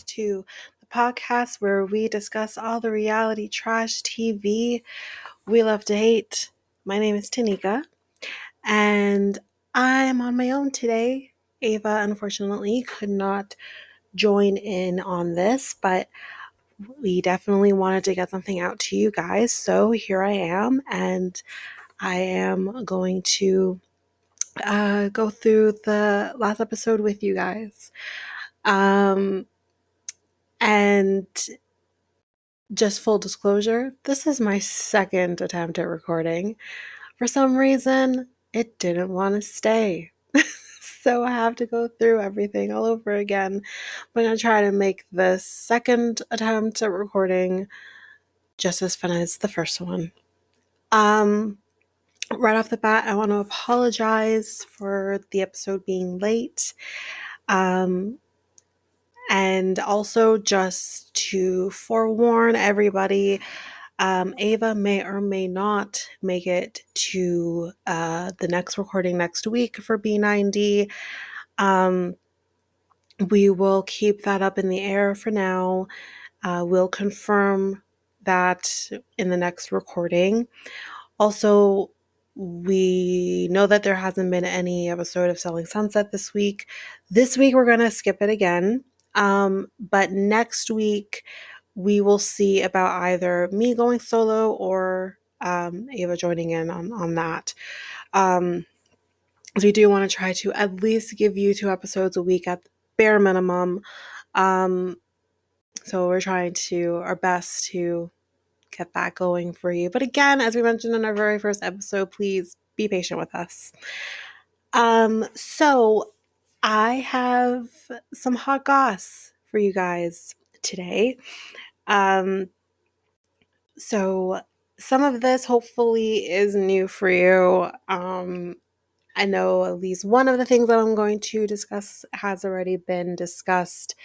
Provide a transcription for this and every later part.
to the podcast where we discuss all the reality trash TV we love to hate. My name is Tanika, and I'm on my own today. Ava, unfortunately, could not join in on this, but we definitely wanted to get something out to you guys. So here I am, and I am going to go through the last episode with you guys. And just full disclosure, this is my second attempt at recording. For some reason, it didn't want to stay. So I have to go through everything all over again. But I'm going to try to make the second attempt at recording just as fun as the first one. Right off the bat, I want to apologize for the episode being late. And also just to forewarn everybody, Ava may or may not make it to the next recording next week for B90. We will keep that up in the air for now. We'll confirm that in the next recording. Also, we know that there hasn't been any episode of Selling Sunset this week. This week, we're going to skip it again. But next week, we will see about either me going solo or Ava joining in on that. So we do want to try to at least give you 2 episodes a week at the bare minimum. So we're trying to our best to get that going for you. But again, as we mentioned in our very first episode, please be patient with us. So I have some hot goss for you guys today. So some of this hopefully is new for you. I know at least one of the things that I'm going to discuss has already been discussed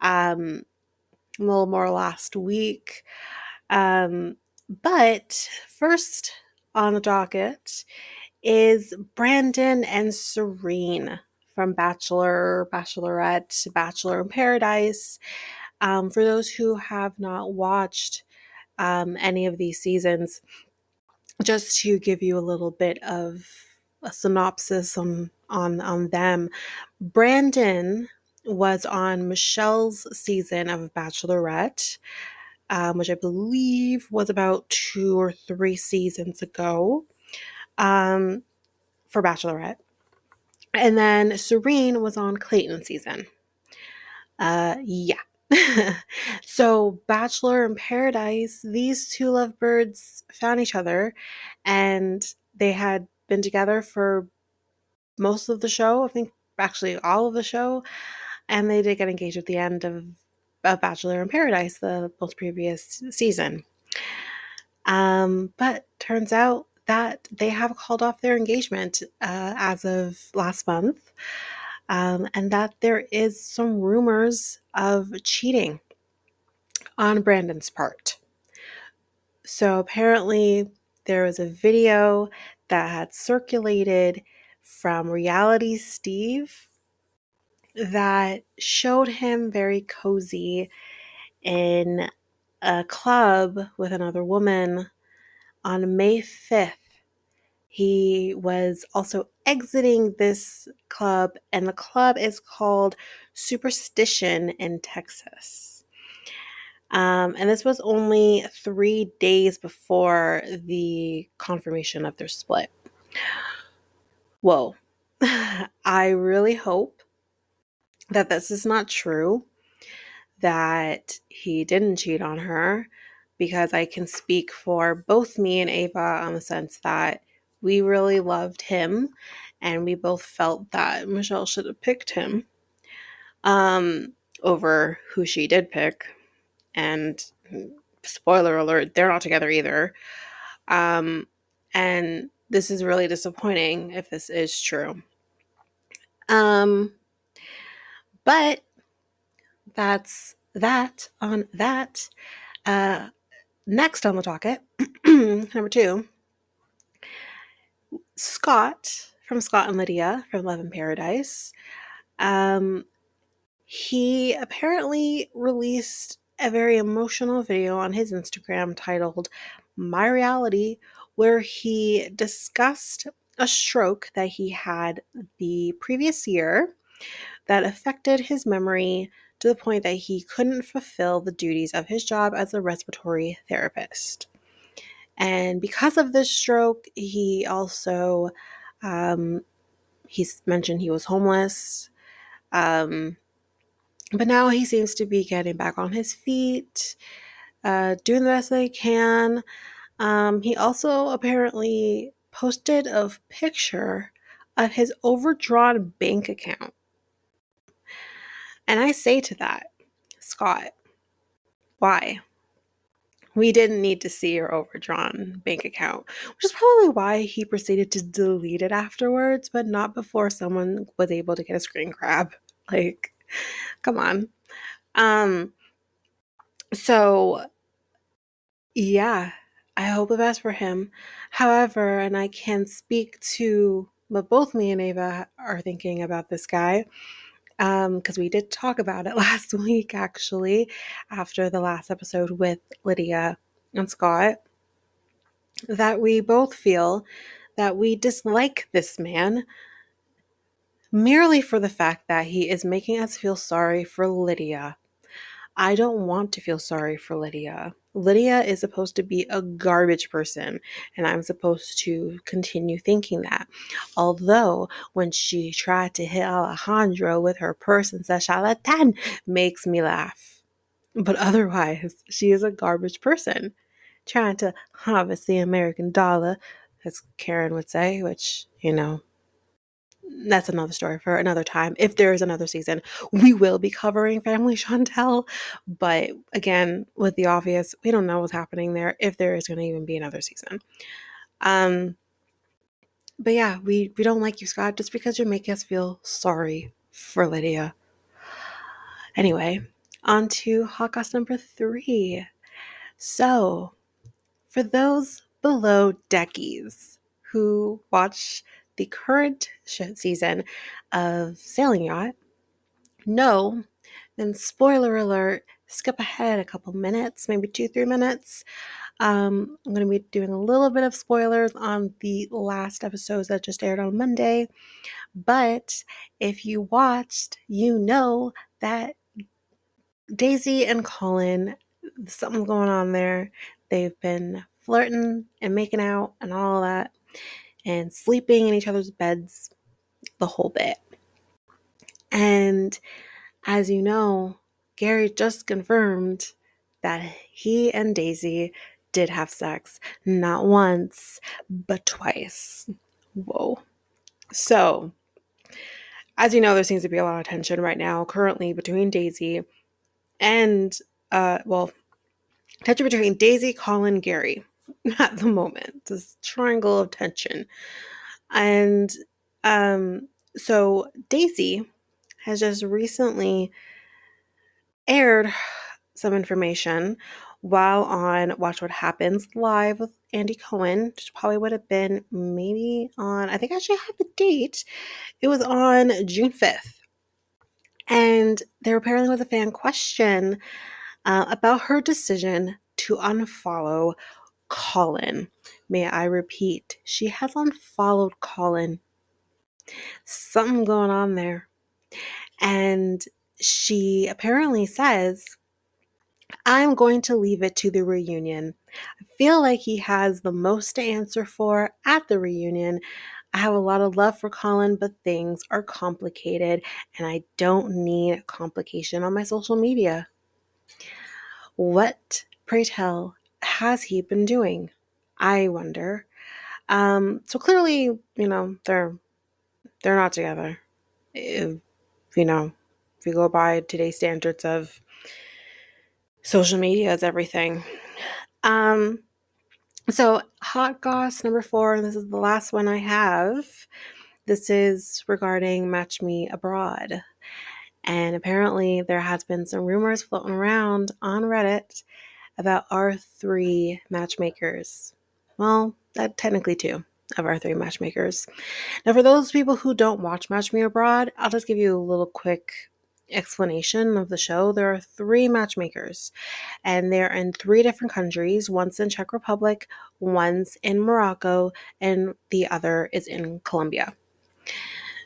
a little more last week. But first on the docket is Brandon and Serene from Bachelor, Bachelorette, Bachelor in Paradise. For those who have not watched any of these seasons, just to give you a little bit of a synopsis on them. Brandon was on Michelle's season of Bachelorette, which I believe was about 2 or 3 seasons ago, for Bachelorette. And then Serene was on Clayton's season. Yeah. So Bachelor in Paradise, these 2 lovebirds found each other, and they had been together for most of the show. I think actually all of the show. And they did get engaged at the end of Bachelor in Paradise, the most previous season. But turns out that they have called off their engagement as of last month, and that there is some rumors of cheating on Brandon's part. So apparently there was a video that had circulated from Reality Steve that showed him very cozy in a club with another woman on May 5th. He was also exiting this club, and the club is called Superstition in Texas. And this was only 3 days before the confirmation of their split. Whoa. I really hope that this is not true, that he didn't cheat on her, because I can speak for both me and Ava on the sense that we really loved him and we both felt that Michelle should have picked him over who she did pick. And spoiler alert, they're not together either. And this is really disappointing if this is true. But that's that on that. Next on the docket, number 2, Scott from Scott and Lydia from Love in Paradise. He apparently released a very emotional video on his Instagram titled My Reality, where he discussed a stroke that he had the previous year that affected his memory to the point that he couldn't fulfill the duties of his job as a respiratory therapist. And because of this stroke, he also, he's mentioned he was homeless. But now he seems to be getting back on his feet, doing the best that he can. He also apparently posted a picture of his overdrawn bank account. And I say to that, Scott, why? We didn't need to see your overdrawn bank account, which is probably why he proceeded to delete it afterwards, but not before someone was able to get a screen grab. Like, come on. Um, so yeah, I hope the best for him. However, and I can speak to what both me and Ava are thinking about this guy, because we did talk about it last week, actually, after the last episode with Lydia and Scott, that we both feel that we dislike this man merely for the fact that he is making us feel sorry for Lydia. I don't want to feel sorry for Lydia. Lydia is supposed to be a garbage person, and I'm supposed to continue thinking that. Although, when she tried to hit Alejandro with her purse and said charlatan, makes me laugh. But otherwise, she is a garbage person, trying to harvest the American dollar, as Karen would say, which, that's another story for another time. If there is another season, we will be covering Family Chantel. But again, with the obvious, we don't know what's happening there, if there is going to even be another season. But yeah, we don't like you, Scott, just because you're making us feel sorry for Lydia. Anyway, on to hot goss number 3. So, for those below deckies who watch the current season of Sailing Yacht, no, then spoiler alert, skip ahead a couple minutes, maybe 2-3 minutes. I'm going to be doing a little bit of spoilers on the last episodes that just aired on Monday. But if you watched, you know that Daisy and Colin, something's going on there. They've been flirting and making out and all of that, and sleeping in each other's beds the whole bit. And as you know, Gary just confirmed that he and Daisy did have sex, not once, but twice. Whoa. So, as you know, there seems to be a lot of tension right now currently between Daisy and, tension between Daisy, Colin, Gary at the moment. This triangle of tension. And so Daisy has just recently aired some information while on Watch What Happens live with Andy Cohen, which probably would have been maybe on, I think I actually have the date. It was on June 5th. And there apparently was a fan question about her decision to unfollow Colin. May I repeat, she has unfollowed Colin. Something going on there. And she apparently says, I'm going to leave it to the reunion. I feel like he has the most to answer for at the reunion. I have a lot of love for Colin, but things are complicated, and I don't need complication on my social media. What, pray tell, has he been doing? I wonder. So clearly, they're not together. If, if you go by today's standards of social media is everything. So hot goss number 4, and this is the last one I have. This is regarding Match Me Abroad. And apparently there has been some rumors floating around on Reddit about our 3 matchmakers. Well, that technically 2 of our 3 matchmakers. Now, for those people who don't watch Match Me Abroad, I'll just give you a little quick explanation of the show, there are 3 matchmakers, and they're in 3 different countries. One's in Czech Republic, one's in Morocco, and the other is in Colombia.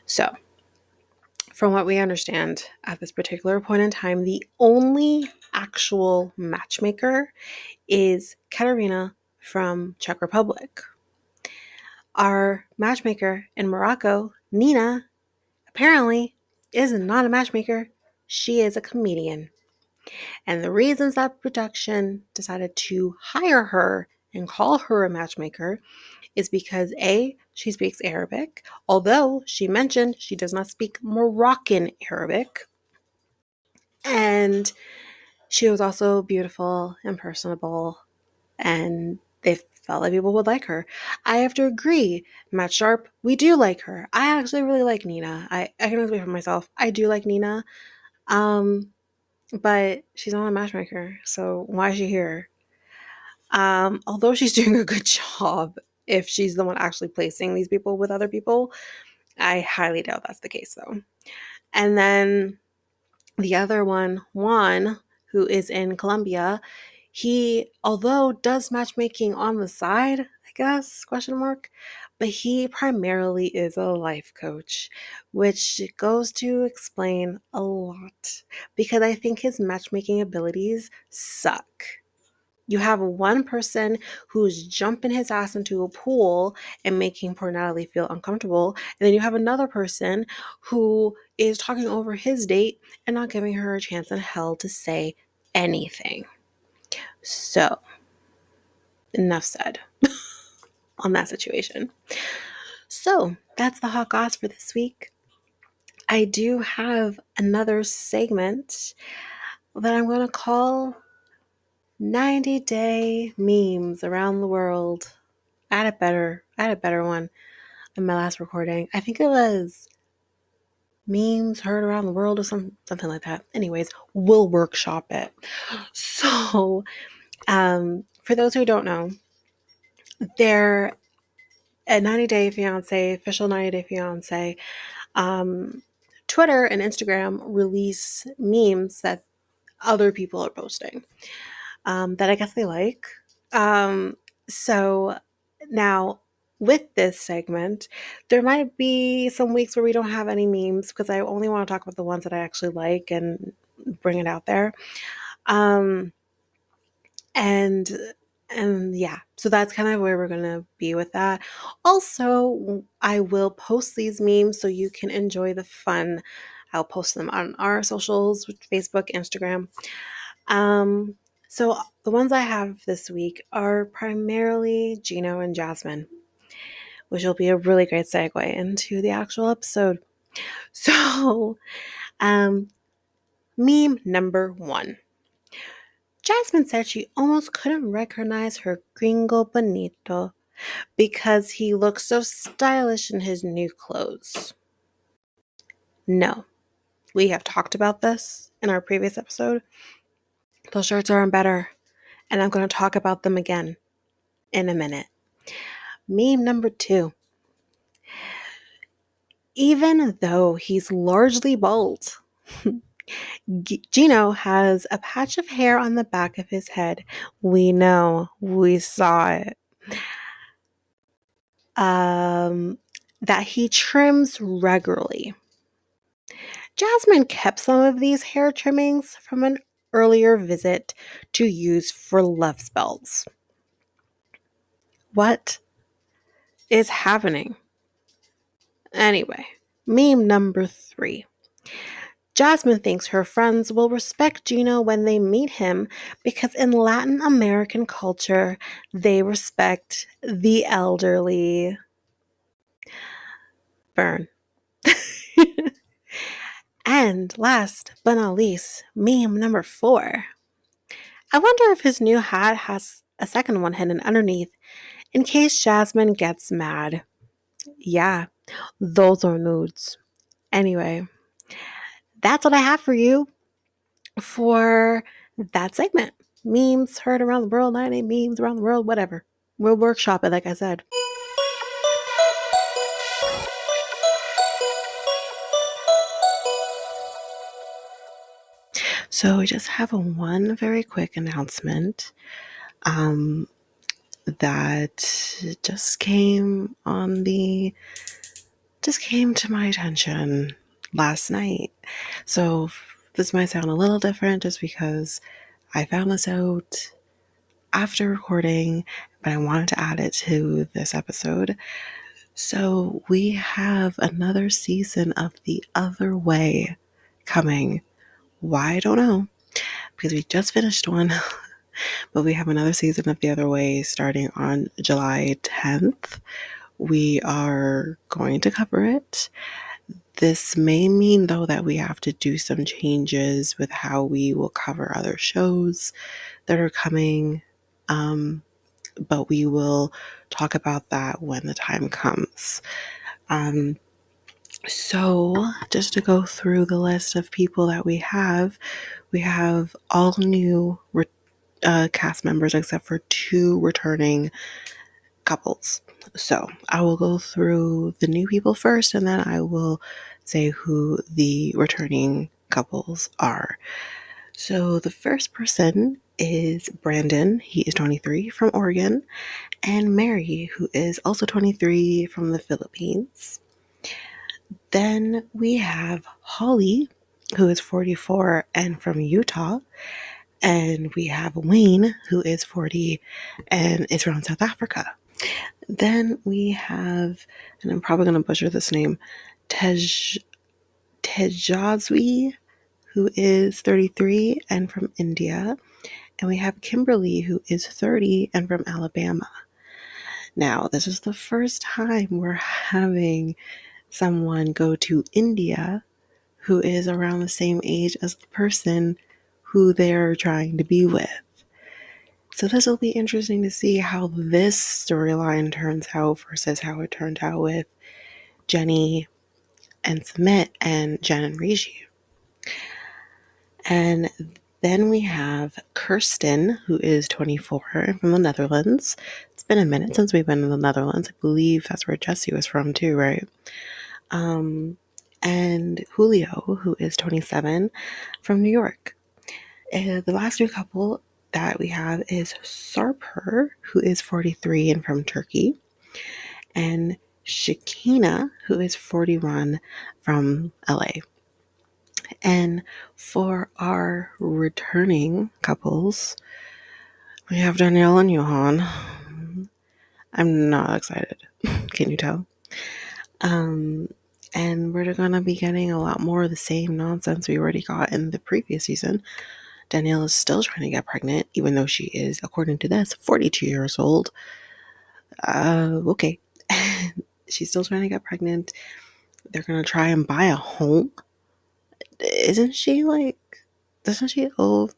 So, from what we understand at this particular point in time, the only actual matchmaker is Katerina from Czech Republic. Our matchmaker in Morocco, Nina, apparently is not a matchmaker. She is a comedian. And the reasons that production decided to hire her and call her a matchmaker is because A, she speaks Arabic, although she mentioned she does not speak Moroccan Arabic. And she was also beautiful and personable, and they felt like people would like her. I have to agree, Matt Sharp, we do like her. I actually really like Nina. I can speak for myself. I do like Nina. But she's not a matchmaker, so why is she here? Although she's doing a good job, if she's the one actually placing these people with other people, I highly doubt that's the case though. And then the other one, Juan, who is in Colombia, he, although does matchmaking on the side, I guess, question mark, but he primarily is a life coach, which goes to explain a lot because I think his matchmaking abilities suck. You have one person who's jumping his ass into a pool and making poor Natalie feel uncomfortable. And then you have another person who is talking over his date and not giving her a chance in hell to say anything. So, enough said on that situation. So, that's the hot goss for this week. I do have another segment that I'm going to call 90-day memes around the world. I had a better one in my last recording. I think it was memes heard around the world or something like that. Anyways, we'll workshop it. So, for those who don't know, they're a 90 Day Fiance, official 90 Day Fiance. Twitter and Instagram release memes that other people are posting that I guess they like. So now with this segment, there might be some weeks where we don't have any memes because I only want to talk about the ones that I actually like and bring it out there. Um, and yeah, so that's kind of where we're going to be with that. Also, I will post these memes so you can enjoy the fun. I'll post them on our socials, Facebook, Instagram. So the ones I have this week are primarily Gino and Jasmine, which will be a really great segue into the actual episode. So, meme number 1. Jasmine said she almost couldn't recognize her gringo bonito because he looks so stylish in his new clothes. No, we have talked about this in our previous episode. Those shirts aren't better, and I'm going to talk about them again in a minute. Meme number 2. Even though he's largely bald, Gino has a patch of hair on the back of his head. We know, we saw it. That he trims regularly. Jasmine kept some of these hair trimmings from an earlier visit to use for love spells. What is happening? Anyway, meme number 3. Jasmine thinks her friends will respect Gino when they meet him because in Latin American culture, they respect the elderly. Burn. And last but not least, meme number 4. I wonder if his new hat has a second one hidden underneath in case Jasmine gets mad. Yeah, those are nudes. Anyway, that's what I have for you for that segment. Memes heard around the world, 98 memes around the world, whatever. We'll workshop it, like I said. So we just have one very quick announcement um, that just came to my attention last night. So this might sound a little different just because I found this out after recording, but I wanted to add it to this episode. So we have another season of The Other Way coming. Why? I don't know, because we just finished one, but we have another season of The Other Way starting on July 10th. We are going to cover it. This may mean, though, that we have to do some changes with how we will cover other shows that are coming. But we will talk about that when the time comes. So, just to go through the list of people that we have all new cast members except for 2 returning couples. So, I will go through the new people first and then I will say who the returning couples are. So, the first person is Brandon. He is 23 from Oregon, and Mary, who is also 23 from the Philippines. Then we have Holly, who is 44 and from Utah. And we have Wayne, who is 40 and is from South Africa. Then we have, and I'm probably going to butcher this name, Tejazwi, who is 33 and from India. And we have Kimberly, who is 30 and from Alabama. Now, this is the first time we're having someone go to India who is around the same age as the person who they're trying to be with. So this will be interesting to see how this storyline turns out versus how it turned out with Jenny and Sumit and Jen and Riju. And then we have Kirsten, who is 24 from the Netherlands. It's been a minute since we've been in the Netherlands. I believe that's where Jesse was from too, right? And Julio, who is 27 from New York. The last new couple that we have is Sarper, who is 43 and from Turkey, and Shakina, who is 41 from LA. And for our returning couples, we have Danielle and Johan. I'm not excited. Can you tell? And we're going to be getting a lot more of the same nonsense we already got in the previous season. Danielle is still trying to get pregnant, even though she is, according to this, 42 years old. Okay. She's still trying to get pregnant. They're going to try and buy a home. Doesn't she owe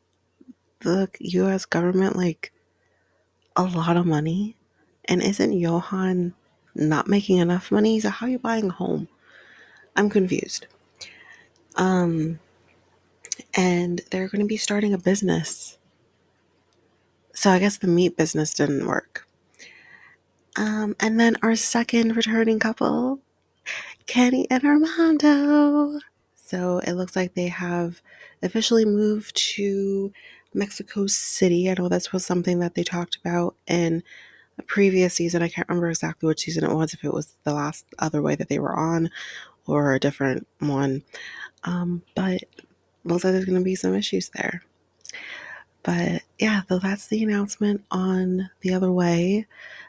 the US government like a lot of money? And isn't Johan not making enough money? So how are you buying a home? I'm confused. And they're going to be starting a business. So I guess the meat business didn't work. And then our second returning couple, Kenny and Armando. So it looks like they have officially moved to Mexico City. I know this was something that they talked about in a previous season. I can't remember exactly which season it was, if it was the last Other Way that they were on or a different one. But looks like there's going to be some issues there. But yeah, so that's the announcement on The Other Way.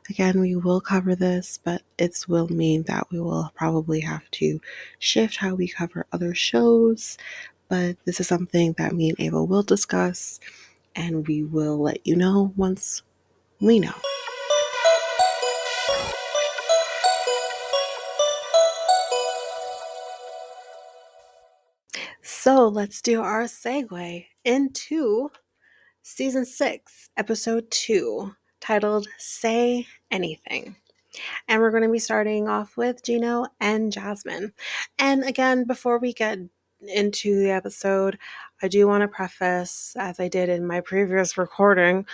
Again, we will cover this, but it will mean that we will probably have to shift how we cover other shows. But this is something that me and Ava will discuss, and we will let you know once we know. So let's do our segue into Season 6, Episode 2, titled Say Anything. And we're going to be starting off with Gino and Jasmine. And again, before we get into the episode, I do want to preface, as I did in my previous recording,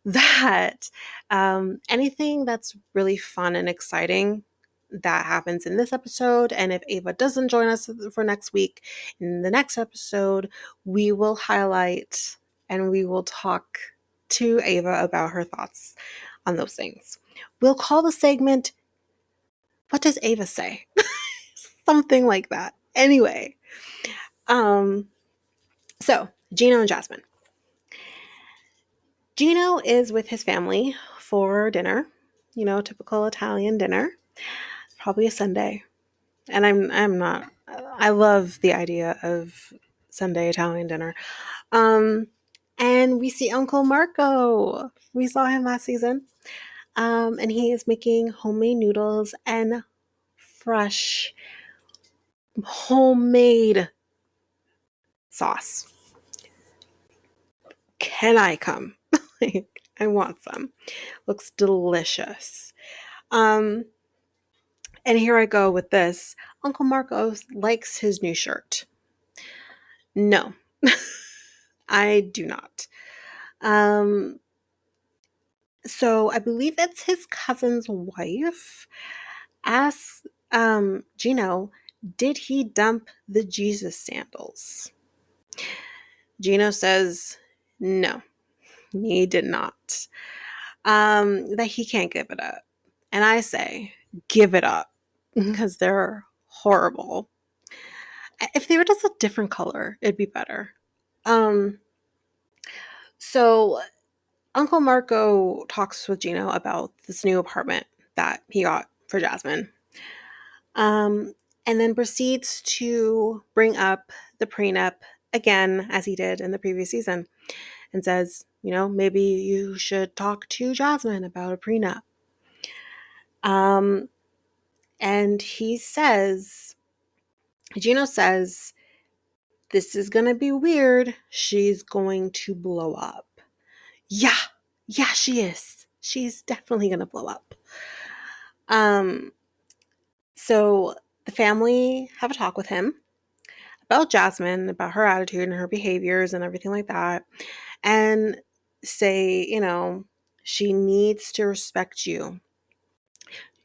that anything that's really fun and exciting that happens in this episode. And if Ava doesn't join us for next week, in the next episode, we will highlight and we will talk to Ava about her thoughts on those things. We'll call the segment, What Does Ava Say? Something like that. Anyway, so Gino and Jasmine. Gino is with his family for dinner, typical Italian dinner, probably a Sunday. And I love the idea of Sunday Italian dinner. And we see Uncle Marco. We saw him last season. And he is making homemade noodles and fresh homemade sauce. Can I come? I want some. Looks delicious. And here I go with this. Uncle Marco likes his new shirt. No, I do not. So I believe it's his cousin's wife asks Gino, did he dump the Jesus sandals? Gino says, no, he did not. That he can't give it up. And I say, give it up, because they're horrible. If they were just a different color, it'd be better. So Uncle Marco talks with Gino about this new apartment that he got for Jasmine. And then proceeds to bring up the prenup again, as he did in the previous season, and says, maybe you should talk to Jasmine about a prenup. And Gino says, this is going to be weird. She's going to blow up. Yeah, she is. She's definitely going to blow up. So the family have a talk with him about Jasmine, about her attitude and her behaviors and everything like that, and say, she needs to respect you.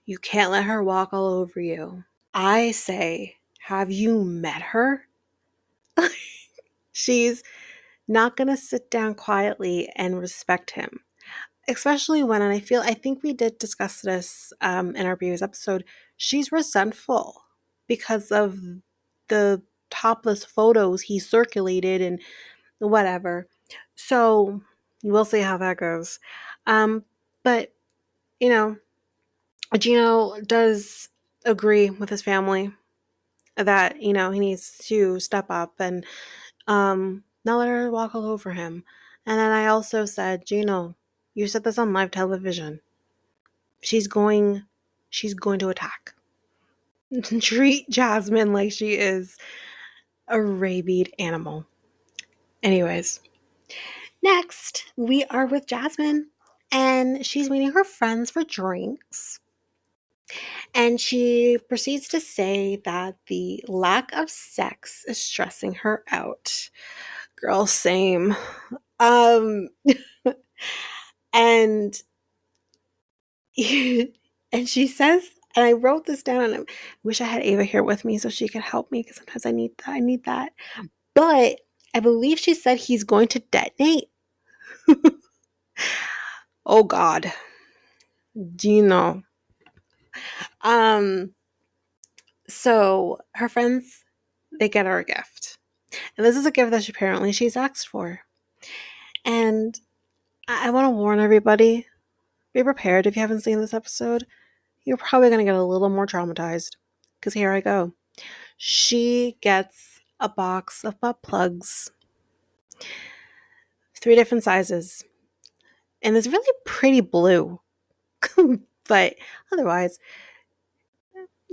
You can't let her walk all over you. I say, have you met her? She's not going to sit down quietly and respect him. Especially when, and I think we did discuss this in our previous episode, she's resentful because of the topless photos he circulated and whatever. So we'll see how that goes. But, Gino does agree with his family that, he needs to step up and not let her walk all over him. And then I also said, Gino, you said this on live television. She's going to attack. Treat Jasmine like she is a rabid animal. Anyways, next we are with Jasmine, and she's meeting her friends for drinks. And she proceeds to say that the lack of sex is stressing her out. Girl, same. And and she says, and I wrote this down, and I wish I had Ava here with me so she could help me, because sometimes I need that. But I believe she said he's going to detonate. Oh God. Gino. So her friends, they get her a gift. And this is a gift that apparently she's asked for. And I want to warn everybody, be prepared if you haven't seen this episode. You're probably going to get a little more traumatized. Because here I go. She gets a box of butt plugs. 3 different sizes. And it's really pretty blue. But otherwise,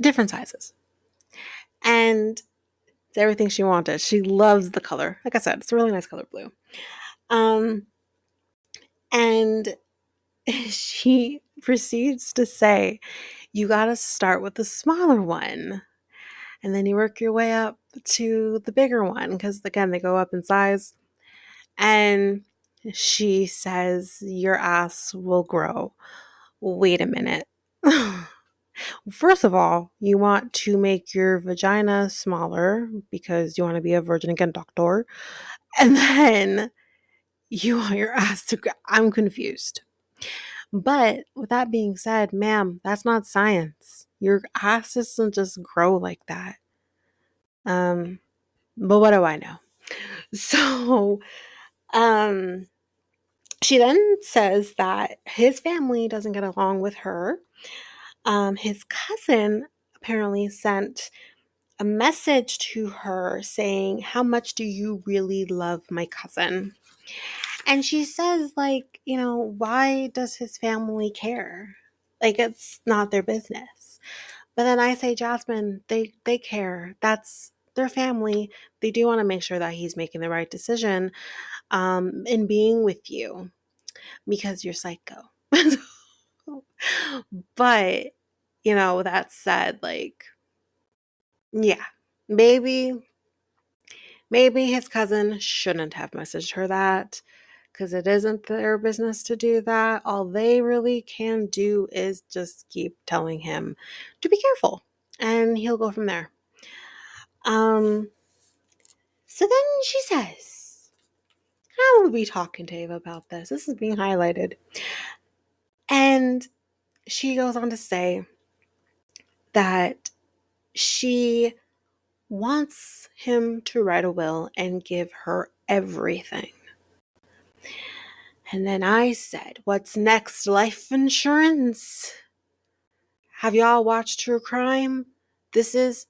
different sizes. And it's everything she wanted. She loves the color. Like I said, it's a really nice color blue. And she proceeds to say, you got to start with the smaller one. And then you work your way up to the bigger one. Because, again, they go up in size. And she says, your ass will grow. Wait a minute. First of all, you want to make your vagina smaller because you want to be a virgin again doctor. And then you want your ass to grow. I'm confused. But with that being said, ma'am, that's not science. Your ass doesn't just grow like that. Um, but what do I know? So, um, she then says that his family doesn't get along with her. His cousin apparently sent a message to her saying, "How much do you really love my cousin?" And she says, like, why does his family care? Like, it's not their business. But then I say, Jasmine, they care. That's their family. They do want to make sure that he's making the right decision in being with you because you're psycho. But, that said, like, yeah, maybe his cousin shouldn't have messaged her that because it isn't their business to do that. All they really can do is just keep telling him to be careful and he'll go from there. Um, so then she says, I will be talking to Ava about this. This is being highlighted. And she goes on to say that she wants him to write a will and give her everything. And then I said, what's next? Life insurance? Have y'all watched True Crime? This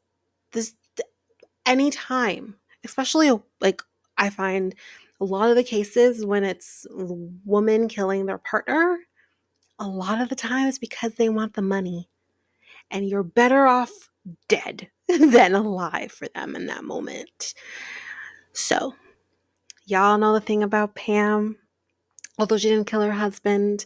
anytime, especially like I find a lot of the cases when it's women killing their partner, a lot of the time it's because they want the money. And you're better off dead than alive for them in that moment. So, y'all know the thing about Pam. Although she didn't kill her husband,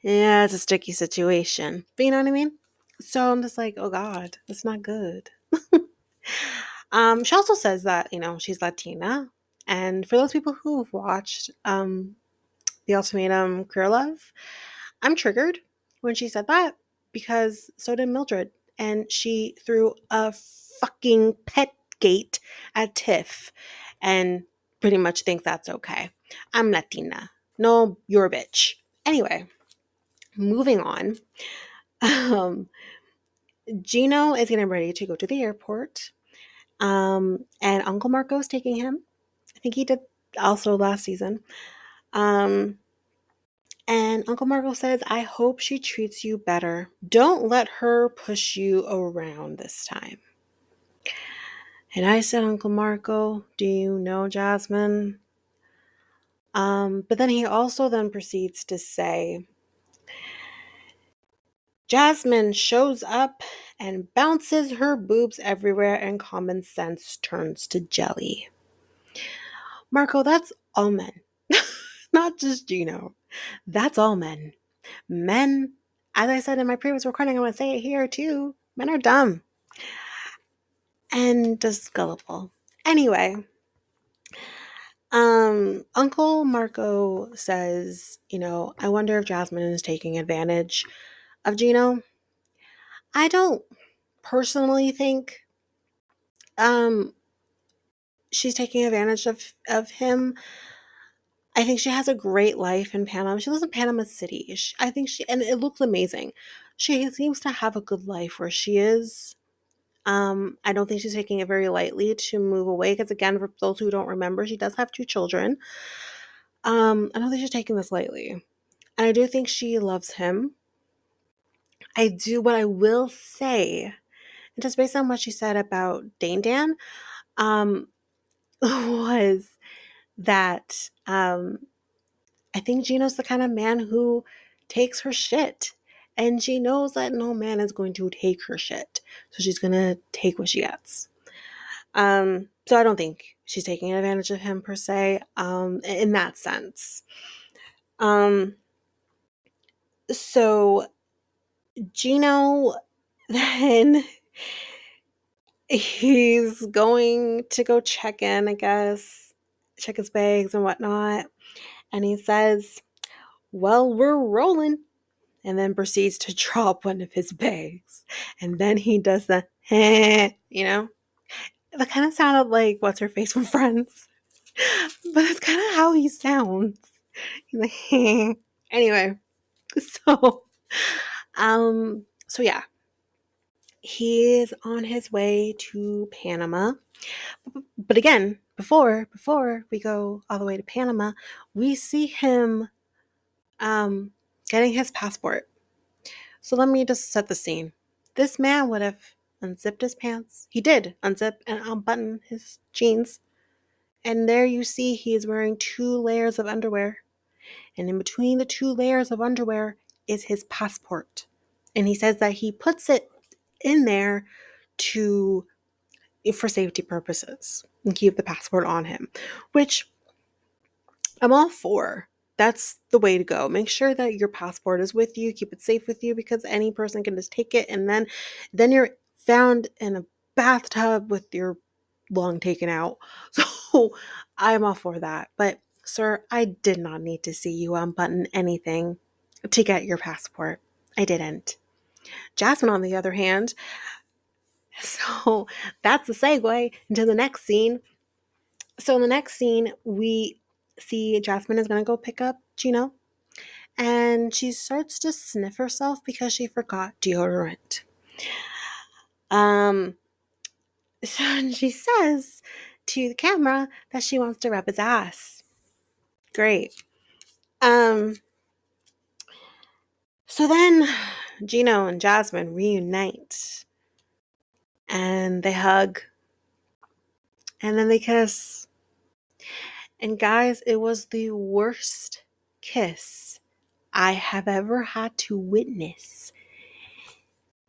yeah, it's a sticky situation. But you know what I mean? So I'm just like, oh God, that's not good. She also says that, she's Latina. And for those people who've watched The Ultimatum Career Love, I'm triggered when she said that because so did Mildred. And she threw a fucking pet gate at Tiff and pretty much thinks that's okay. I'm Latina. No, you're a bitch. Anyway, moving on. Gino is getting ready to go to the airport. And Uncle Marco is taking him. I think he did also last season. And Uncle Marco says, I hope she treats you better. Don't let her push you around this time. And I said, Uncle Marco, do you know Jasmine? But then he also then proceeds to say, Jasmine shows up and bounces her boobs everywhere and common sense turns to jelly. Marco, that's all men. Not just Gino. That's all men. Men, as I said in my previous recording, I'm going to say it here too. Men are dumb and just gullible. Anyway, Uncle Marco says, I wonder if Jasmine is taking advantage of Gino. I don't personally think she's taking advantage of him. I think she has a great life in Panama. She lives in Panama City. I think and it looks amazing. She seems to have a good life where she is. I don't think she's taking it very lightly to move away because, again, for those who don't remember, she does have 2 children. I don't think she's taking this lightly. And I do think she loves him. I do. What I will say, and just based on what she said about Dane Dan, was that I think Gino's the kind of man who takes her shit. And she knows that no man is going to take her shit. So she's going to take what she gets. So I don't think she's taking advantage of him per se, in that sense. So Gino then he's going to go check in, I guess, check his bags and whatnot. And he says, well, we're rolling. and then proceeds to drop one of his bags. And then he does the, you know? That kind of sounded like what's her face from Friends. But that's kind of how he sounds. He's like, anyway, so yeah, he is on his way to Panama. But again, before we go all the way to Panama, we see him getting his passport. So let me just set the scene. This man would have unzipped his pants. He did unzip and unbutton his jeans. And there you see he is wearing 2 layers of underwear. And in between the 2 layers of underwear is his passport. And he says that he puts it in there for safety purposes and keep the passport on him, which I'm all for. That's the way to go. Make sure that your passport is with you, keep it safe with you, because any person can just take it, and then you're found in a bathtub with your lung taken out. So I'm all for that. But sir, I did not need to see you unbutton anything to get your passport. I didn't. Jasmine, on the other hand, so that's the segue into the next scene. So in the next scene, we see Jasmine is going to go pick up Gino, and she starts to sniff herself because she forgot deodorant. So she says to the camera that she wants to rub his ass. Great. So then Gino and Jasmine reunite, and they hug, and then they kiss. And guys, it was the worst kiss I have ever had to witness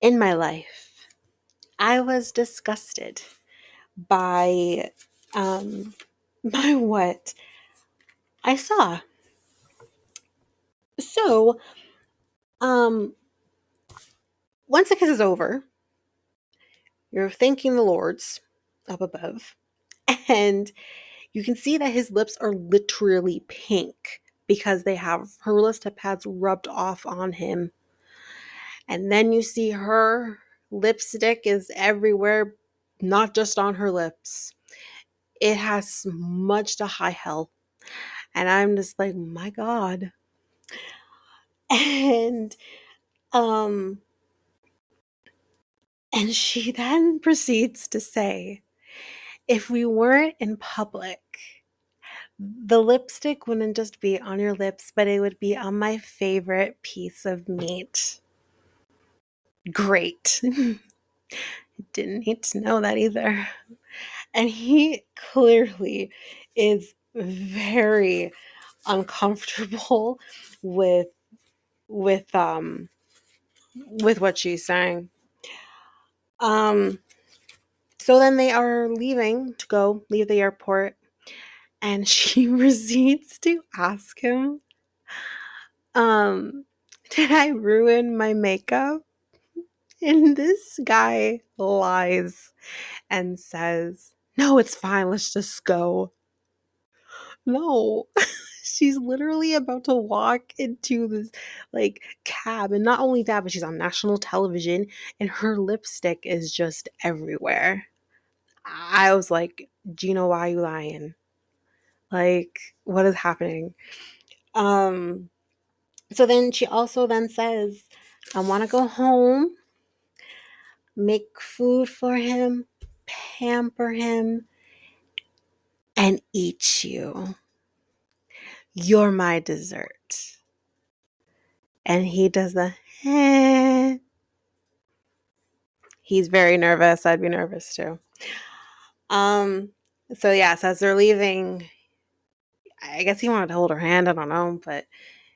in my life. I was disgusted by by what I saw. So, once the kiss is over, you're thanking the Lords up above, and you can see that his lips are literally pink because they have her lip pads rubbed off on him. And then you see her lipstick is everywhere, not just on her lips. It has smudged to high hell. And I'm just like, my God. And um and she then proceeds to say, if we weren't in public, the lipstick wouldn't just be on your lips, but it would be on my favorite piece of meat. Great. Didn't need to know that either. And he clearly is very uncomfortable with with um with what she's saying. So then they are leaving to leave the airport, and she proceeds to ask him, did I ruin my makeup? And this guy lies and says, no, it's fine, let's just go. No. She's literally about to walk into this like cab, and not only that, but she's on national television and her lipstick is just everywhere. I was like, Gino, why are you lying? Like, what is happening? So then she also then says, I want to go home, make food for him, pamper him, and eat you. You're my dessert. And he does the He's very nervous. I'd be nervous too. So yes, as they're leaving, I guess he wanted to hold her hand, I don't know, but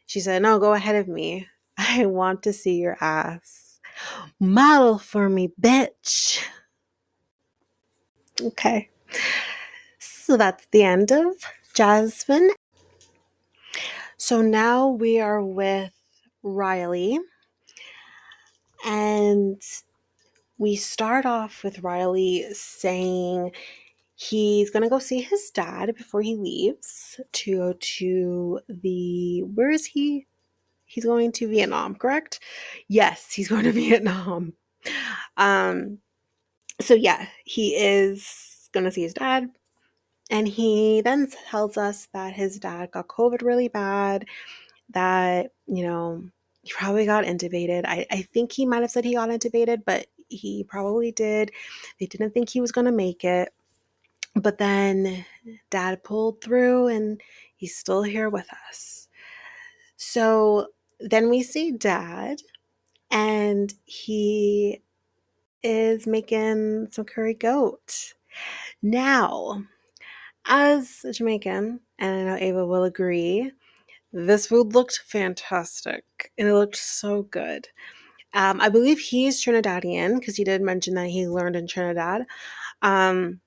she said, no, go ahead of me. I want to see your ass. Model for me, bitch. Okay. So that's the end of Jasmine. So now we are with Riley. And we start off with Riley saying he's going to go see his dad before he leaves to go to where is he? He's going to Vietnam, correct? Yes, he's going to Vietnam. So yeah, he is going to see his dad. And he then tells us that his dad got COVID really bad, that, he probably got intubated. I think he might have said he got intubated, but he probably did. They didn't think he was going to make it. But then dad pulled through and he's still here with us. So then we see dad and he is making some curry goat. Now, as a Jamaican, and I know Ava will agree, this food looked fantastic and it looked so good. I believe he's Trinidadian because he did mention that he learned in Trinidad. And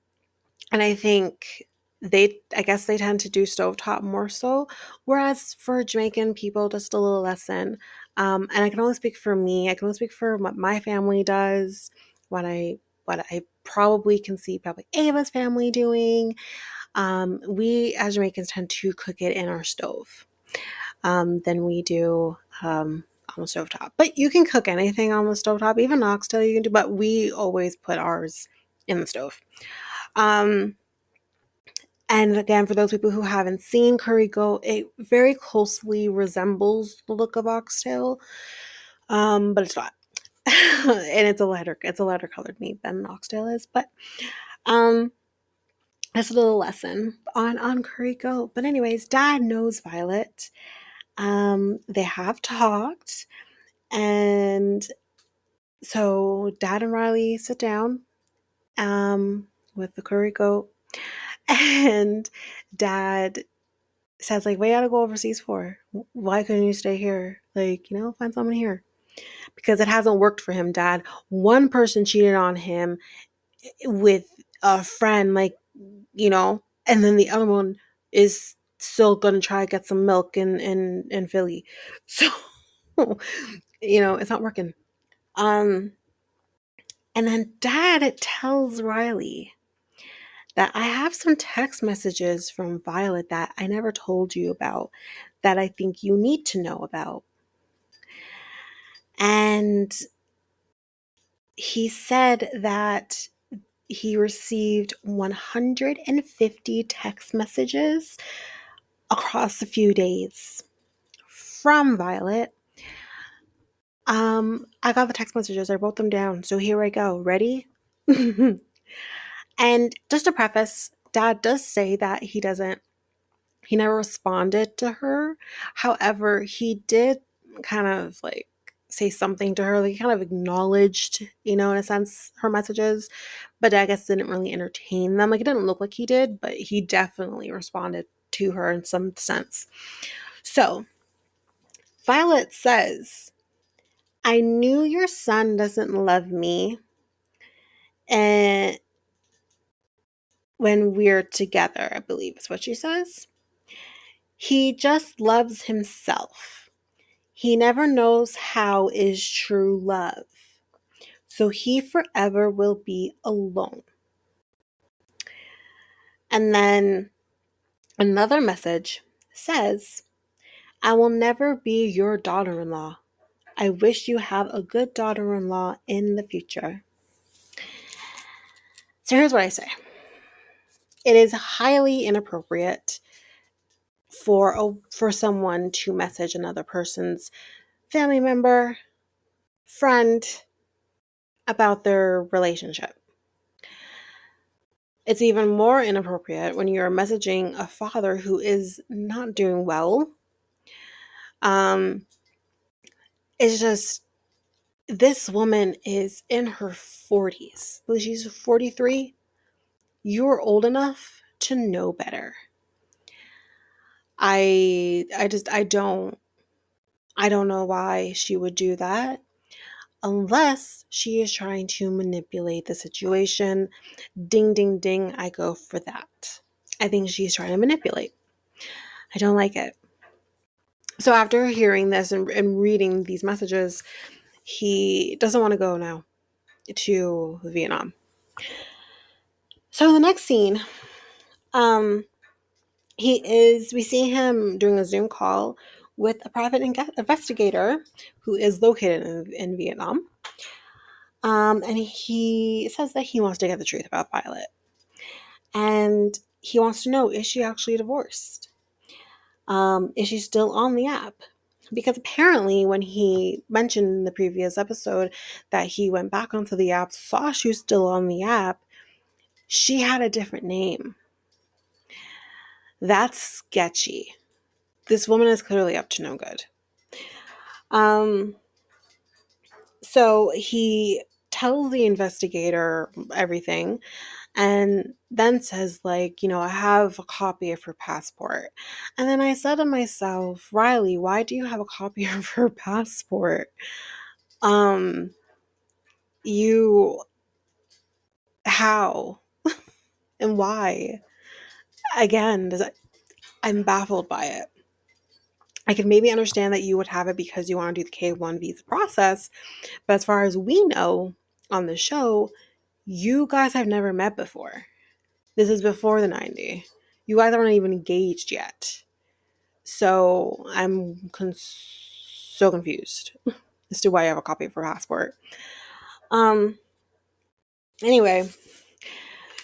I think I guess they tend to do stovetop more so. Whereas for Jamaican people, just a little lesson. And I can only speak for me. I can only speak for what my family does, what I probably can see probably Ava's family doing. We as Jamaicans tend to cook it in our stove than we do on the stovetop. But you can cook anything on the stovetop, even oxtail you can do, but we always put ours in the stove. And again, for those people who haven't seen curry goat, it very closely resembles the look of oxtail, but it's not. And it's a lighter colored meat than oxtail is. But it's a little lesson on curry goat. But anyways, Dad knows Violet. They have talked, and so Dad and Riley sit down with the curry goat, and Dad says, like, what you gotta go overseas for? Why couldn't you stay here? Like, find someone here. Because it hasn't worked for him, Dad. One person cheated on him with a friend, like, and then the other one is still gonna try to get some milk in Philly. So, it's not working. And then Dad tells Riley that I have some text messages from Violet that I never told you about that I think you need to know about. And he said that he received 150 text messages across a few days from Violet. I got the text messages. I wrote them down. So here I go. Ready? And just to preface, Dad does say that he never responded to her. However, he did kind of like say something to her, like he kind of acknowledged, in a sense, her messages, but I guess didn't really entertain them. Like it didn't look like he did, but he definitely responded to her in some sense. So Violet says, I knew your son doesn't love me and when we're together, I believe is what she says. He just loves himself. He never knows how is true love. So he forever will be alone. And then another message says, I will never be your daughter-in-law. I wish you have a good daughter-in-law in the future. So here's what I say. It is highly inappropriate for someone to message another person's family member, friend about their relationship. It's even more inappropriate when you're messaging a father who is not doing well. It's just, this woman is in her 40s. She's 43. You're old enough to know better. I don't know why she would do that unless she is trying to manipulate the situation. Ding, ding, ding, I go for that. I think she's trying to manipulate. I don't like it. So after hearing this and reading these messages, he doesn't want to go now to Vietnam. So the next scene, we see him doing a Zoom call with a private investigator who is located in Vietnam. And he says that he wants to get the truth about Violet. And he wants to know, is she actually divorced? Is she still on the app? Because apparently, when he mentioned in the previous episode that he went back onto the app, saw she was still on the app, she had a different name. That's sketchy. This woman is clearly up to no good. So he tells the investigator everything and then says, like, I have a copy of her passport. And then I said to myself, Riley, why do you have a copy of her passport? You, how and why? Again, I'm baffled by it. I can maybe understand that you would have it because you want to do the K-1 visa process, but as far as we know on the show, you guys have never met before. This is before the 90. You guys aren't even engaged yet. So I'm so confused as to why I have a copy of her passport. Anyway,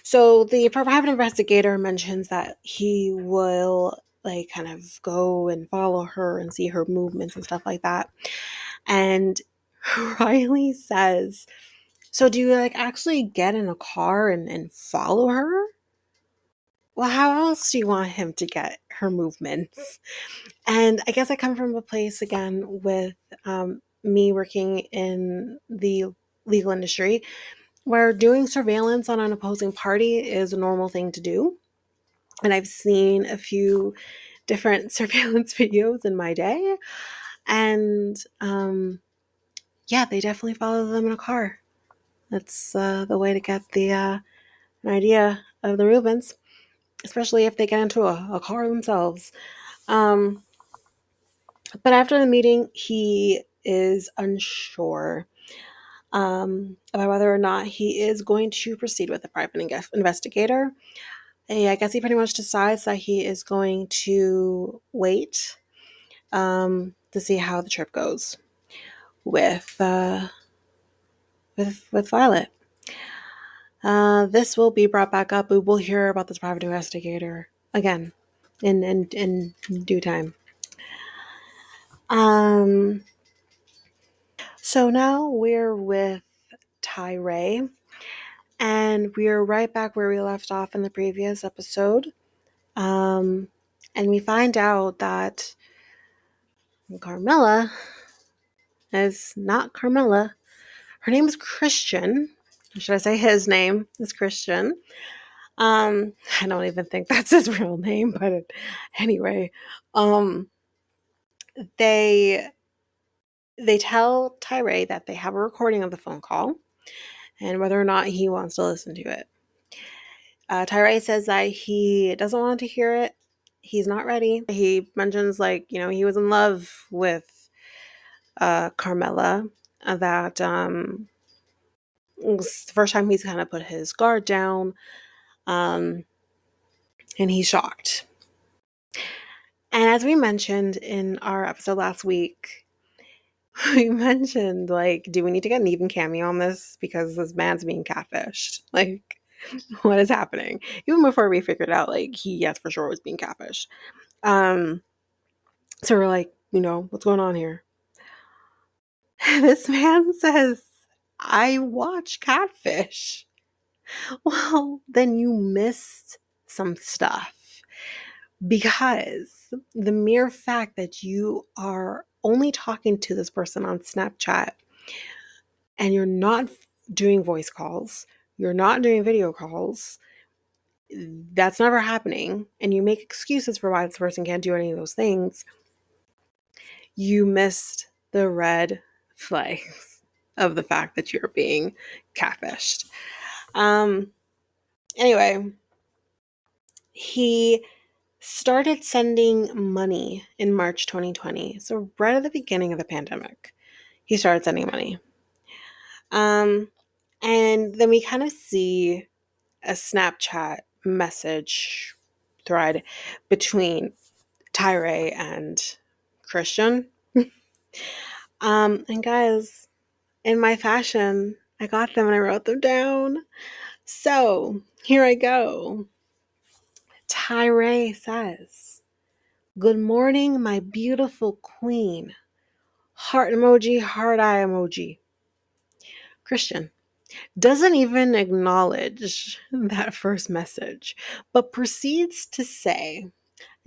so the private investigator mentions that he will like kind of go and follow her and see her movements and stuff like that. And Riley says, so do you like actually get in a car and follow her? Well, how else do you want him to get her movements? And I guess I come from a place again with me working in the legal industry where doing surveillance on an opposing party is a normal thing to do. And I've seen a few different surveillance videos in my day. And yeah, they definitely follow them in a car. That's the way to get an idea of the movements, especially if they get into a car themselves. But after the meeting, he is unsure about whether or not he is going to proceed with the private investigator. I guess he pretty much decides that he is going to wait to see how the trip goes with Violet. This will be brought back up. We will hear about this private investigator again in due time. So now we're with Tyray, and we're right back where we left off in the previous episode. And we find out that Carmella is not Carmella. Her name is Christian. Or should I say his name is Christian? I don't even think that's his real name, but anyway, they tell Tyray that they have a recording of the phone call and whether or not he wants to listen to it. Tyray says that he doesn't want to hear it. He's not ready. He mentions he was in love with Carmella. That was the first time he's kind of put his guard down. And he's shocked. And as we mentioned in our episode last week, we mentioned, do we need to get an even cameo on this? Because this man's being catfished. What is happening? Even before we figured out, he, yes, for sure was being catfished. So we're like, what's going on here? This man says, I watch Catfish. Well, then you missed some stuff. Because the mere fact that you are only talking to this person on Snapchat and you're not doing voice calls, you're not doing video calls, that's never happening, and you make excuses for why this person can't do any of those things, you missed the red flags of the fact that you're being catfished. Anyway, he started sending money in March 2020. So right at the beginning of the pandemic, he started sending money. And then we kind of see a Snapchat message thread between Tyray and Christian. And guys, in my fashion, I got them and I wrote them down. So here I go. Tyray says, "Good morning, my beautiful queen." Heart emoji, heart eye emoji. Christian doesn't even acknowledge that first message, but proceeds to say,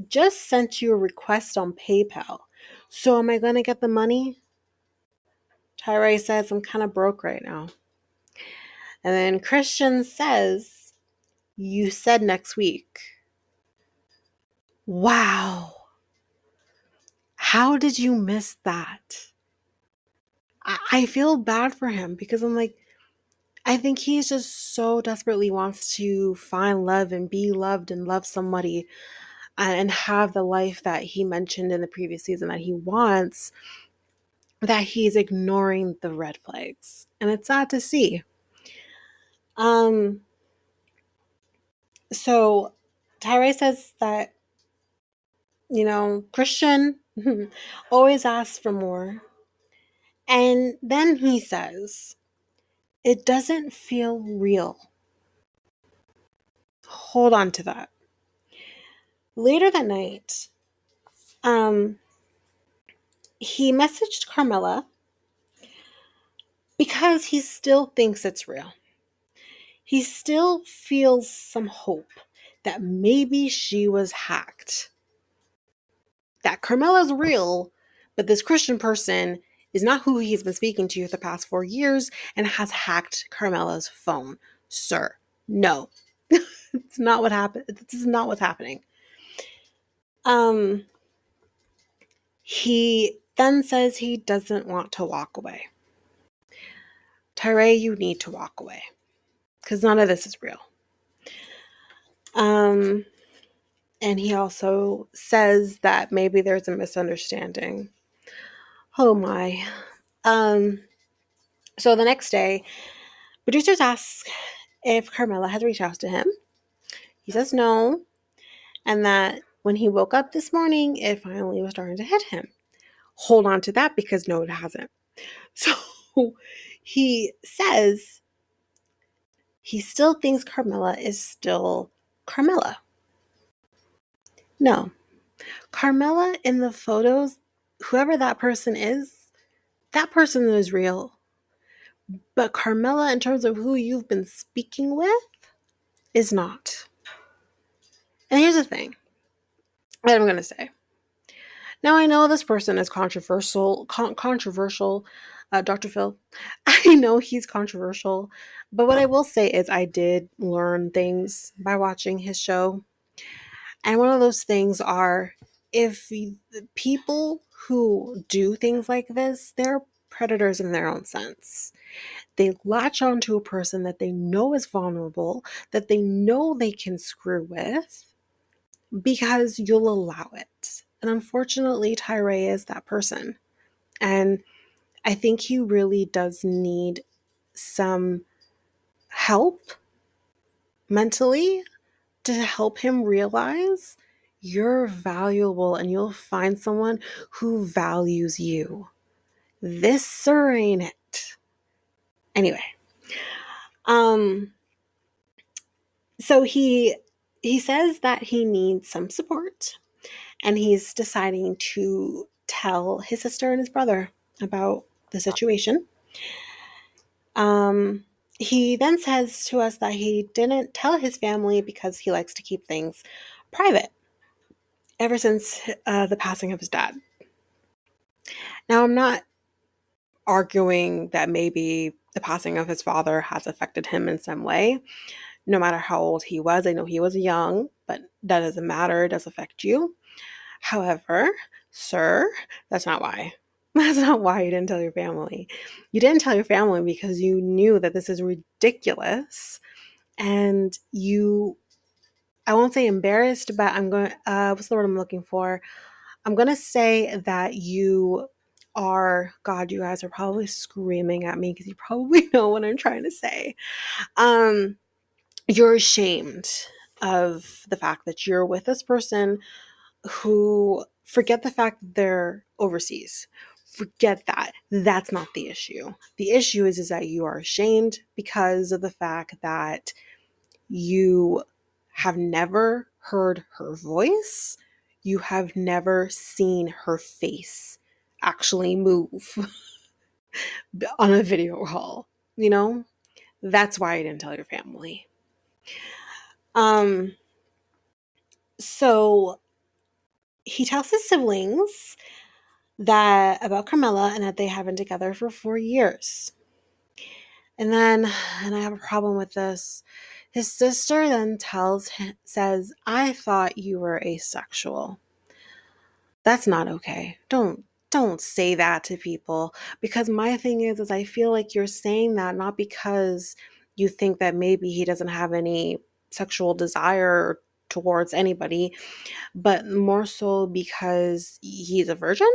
"Just sent you a request on PayPal. So am I going to get the money?" Tyray says, "I'm kind of broke right now." And then Christian says, "You said next week." Wow. How did you miss that? I feel bad for him because I'm like, I think he's just so desperately wants to find love and be loved and love somebody and have the life that he mentioned in the previous season that he wants, that he's ignoring the red flags. And it's sad to see. Um, so Tyray says that, Christian always asks for more. And then he says, "It doesn't feel real." Hold on to that. Later that night, um, he messaged Carmella because he still thinks it's real. He still feels some hope that maybe she was hacked. That Carmella's real, but this Christian person is not who he's been speaking to the past 4 years and has hacked Carmella's phone. Sir, no. It's not what happened. This is not what's happening. He then says he doesn't want to walk away. Tyray, you need to walk away because none of this is real. And he also says that maybe there's a misunderstanding. Oh my. So the next day, producers ask if Carmella has reached out to him. He says no, and that when he woke up this morning, it finally was starting to hit him. Hold on to that because no, it hasn't. So he says he still thinks Carmella is still Carmella. No. Carmella in the photos, whoever that person is real. But Carmella, in terms of who you've been speaking with, is not. And here's the thing that I'm going to say. Now, I know this person is controversial, Dr. Phil. I know he's controversial, but what I will say is I did learn things by watching his show. And one of those things are, if people who do things like this, they're predators in their own sense. They latch onto a person that they know is vulnerable, that they know they can screw with, because you'll allow it. And unfortunately, Tyray is that person. And I think he really does need some help mentally to help him realize you're valuable and you'll find someone who values you. This sir ain't it. Anyway, so he says that he needs some support, and he's deciding to tell his sister and his brother about the situation. He then says to us that he didn't tell his family because he likes to keep things private ever since the passing of his dad. Now, I'm not arguing that maybe the passing of his father has affected him in some way. No matter how old he was, I know he was young, but that doesn't matter. It does affect you. However, sir, that's not why. That's not why you didn't tell your family. You didn't tell your family because you knew that this is ridiculous. And I won't say embarrassed, but what's the word I'm looking for? I'm going to say that you are, God, you guys are probably screaming at me because you probably know what I'm trying to say. You're ashamed of the fact that you're with this person who Forget the fact that they're overseas. Forget that. That's not the issue. The issue is that you are ashamed because of the fact that you have never heard her voice. You have never seen her face actually move on a video call. You know, that's why I didn't tell your family. Um, so he tells his siblings that about Carmella and that they have been together for 4 years. And I have a problem with this. His sister then says, I thought you were asexual. That's not okay. Don't say that to people, because my thing is I feel like you're saying that not because you think that maybe he doesn't have any sexual desire towards anybody, but more so because he's a virgin.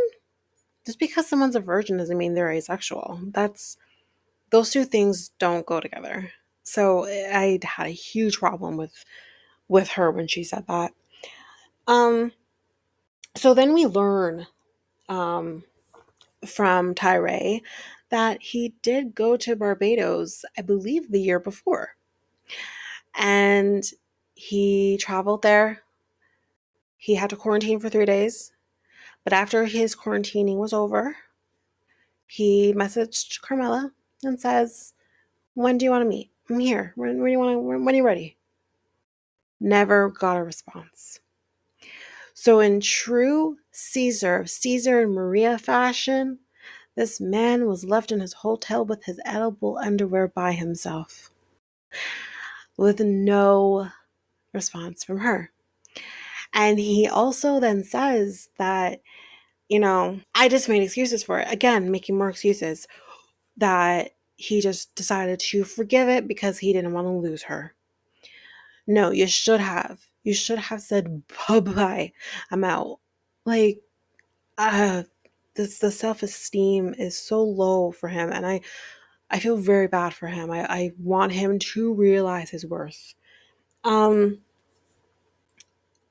Just because someone's a virgin doesn't mean they're asexual. Those two things don't go together. So I had a huge problem with her when she said that. So then we learn from Tyray that he did go to Barbados, I believe the year before. And he traveled there. He had to quarantine for 3 days. But after his quarantining was over, he messaged Carmella and says, when do you want to meet? I'm here. When are you ready? Never got a response. So in true Caesar and Maria fashion, this man was left in his hotel with his edible underwear by himself, with no response from her. And he also then says that, I just made excuses for it. Again, making more excuses. That he just decided to forgive it because he didn't want to lose her. No, you should have. You should have said, bye-bye, I'm out. Like, the self-esteem is so low for him, and I feel very bad for him. I want him to realize his worth.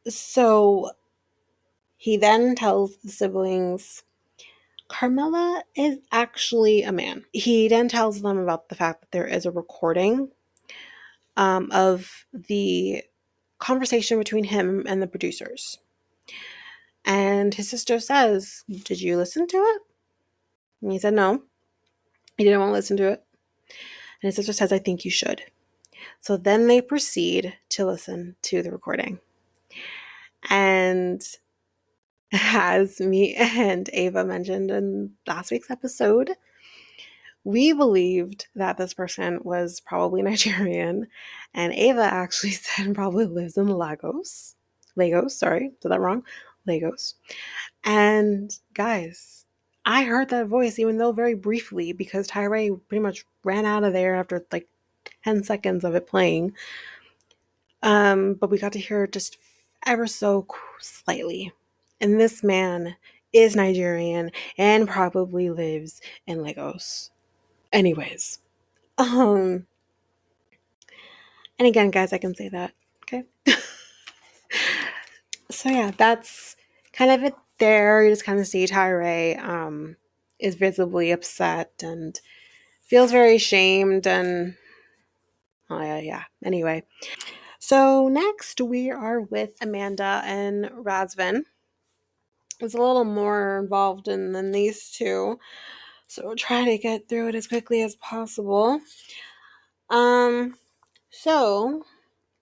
So he then tells the siblings, Carmella is actually a man. He then tells them about the fact that there is a recording of the conversation between him and the producers. And his sister says, did you listen to it? And he said no. He didn't want to listen to it. And his sister says, I think you should. So then they proceed to listen to the recording. And as me and Ava mentioned in last week's episode, we believed that this person was probably Nigerian. And Ava actually said probably lives in Lagos. Sorry, said that wrong. Lagos. And guys, I heard that voice, even though very briefly, because Tyray pretty much ran out of there after like 10 seconds of it playing. But we got to hear it just ever so slightly. And this man is Nigerian and probably lives in Lagos. Anyways. And again, guys, I can say that. Okay. So yeah, that's kind of it there. You just kind of see Tyray is visibly upset and feels very ashamed, and yeah. Anyway, so next we are with Amanda and Razvan. It's a little more involved than these two, so we'll try to get through it as quickly as possible. So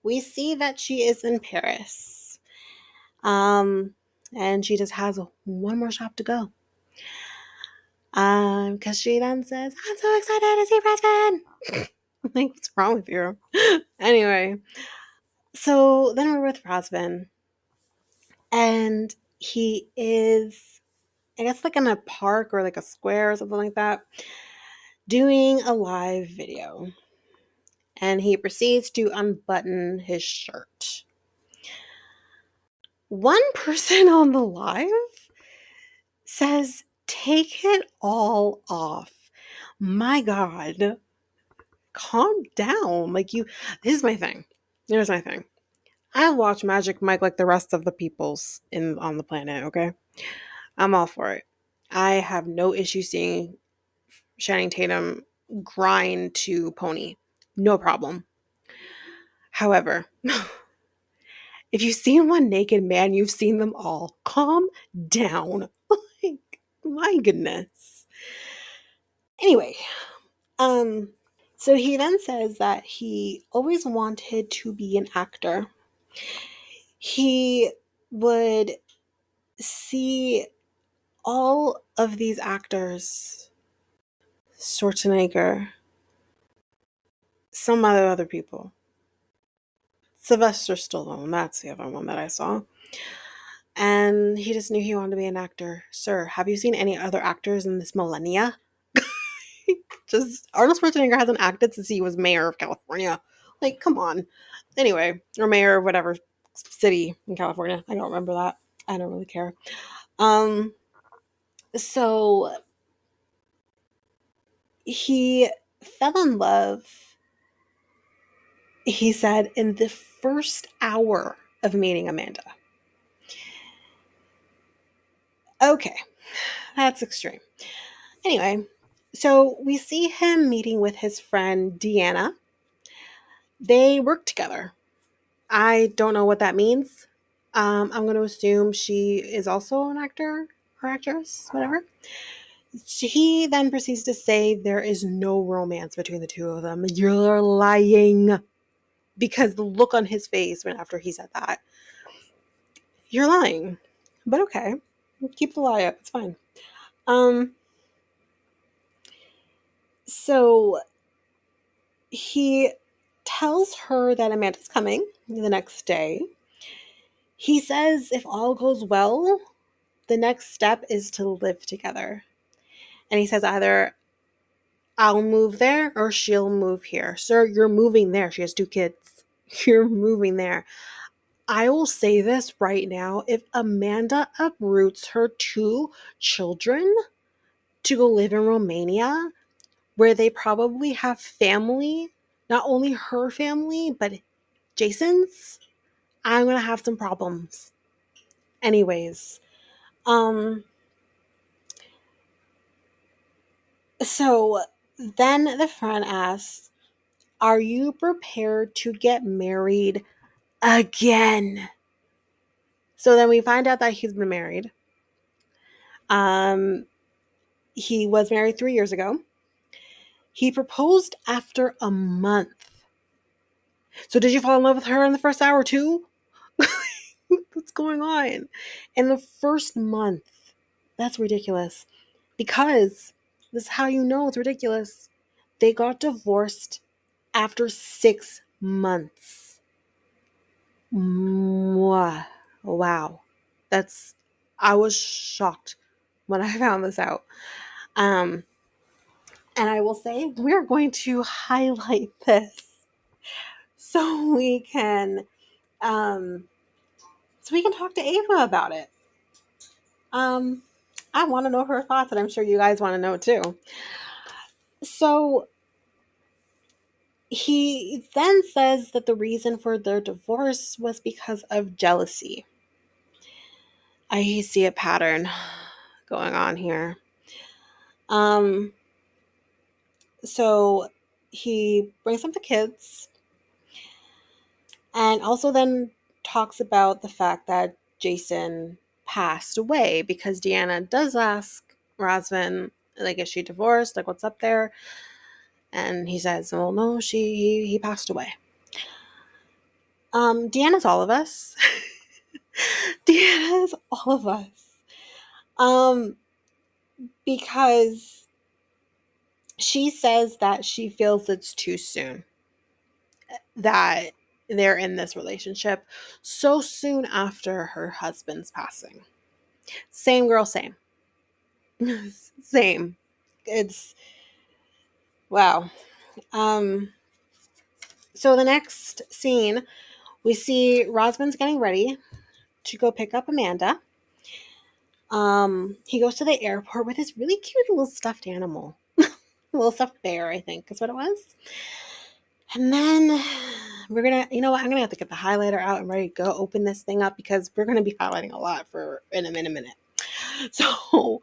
we see that she is in Paris. And she just has one more stop to go. Because she then says, I'm so excited to see Razvan. Like, what's wrong with you? Anyway, so then we're with Razvan, and he is, I guess, like in a park or like a square or something like that, doing a live video. And he proceeds to unbutton his shirt. One person on the live says, take it all off. My God, calm down. Like, here's my thing. I watch Magic Mike like the rest of the peoples on the planet, okay? I'm all for it. I have no issue seeing Channing Tatum grind to Pony. No problem. However, if you've seen one naked man, you've seen them all. Calm down. Like, my goodness. Anyway, um, so he then says that he always wanted to be an actor. He would see all of these actors, Schwarzenegger, some other people, Sylvester Stallone, that's the other one that I saw. And he just knew he wanted to be an actor. Sir, have you seen any other actors in this millennia? Just Arnold Schwarzenegger hasn't acted since he was mayor of California. Like, come on. Anyway, or mayor of whatever city in California. I don't remember that. I don't really care. So he fell in love, he said, in the first hour of meeting Amanda. Okay, that's extreme. Anyway, so we see him meeting with his friend Deanna. They work together. I don't know what that means. I'm going to assume she is also an actor or actress, whatever. He then proceeds to say there is no romance between the two of them. You're lying. Because the look on his face when after he said that, you're lying. But okay, keep the lie up. It's fine. So he tells her that Amanda's coming the next day. He says if all goes well, the next step is to live together. And he says either I'll move there or she'll move here. Sir, you're moving there. She has 2 kids. You're moving there. I will say this right now. If Amanda uproots her 2 children to go live in Romania, where they probably have family, not only her family, but Jason's, I'm going to have some problems. Anyways, so then the friend asks, are you prepared to get married again? So then we find out that he's been married. He was married 3 years ago. He proposed after a month. So did you fall in love with her in the first hour too? What's going on? In the first month. That's ridiculous. Because this is how you know it's ridiculous. They got divorced after 6 months. Mwah. Wow. I was shocked when I found this out. And I will say we're going to highlight this so we can talk to Ava about it. I want to know her thoughts, and I'm sure you guys want to know too. So he then says that the reason for their divorce was because of jealousy. I see a pattern going on here. So he brings up the kids and also then talks about the fact that Jason passed away, because Deanna does ask Razvan, like, is she divorced? Like, what's up there? And he says, well, no, he passed away. Deanna's all of us. Deanna's all of us. Because she says that she feels it's too soon that they're in this relationship so soon after her husband's passing. Same girl, same. Same. It's wow. So the next scene, we see Razvan's getting ready to go pick up Amanda. He goes to the airport with his really cute little stuffed animal. A little stuffed bear, I think is what it was. And then we're gonna, you know what, I'm gonna have to get the highlighter out and ready to go open this thing up because we're gonna be highlighting a lot for in a minute. So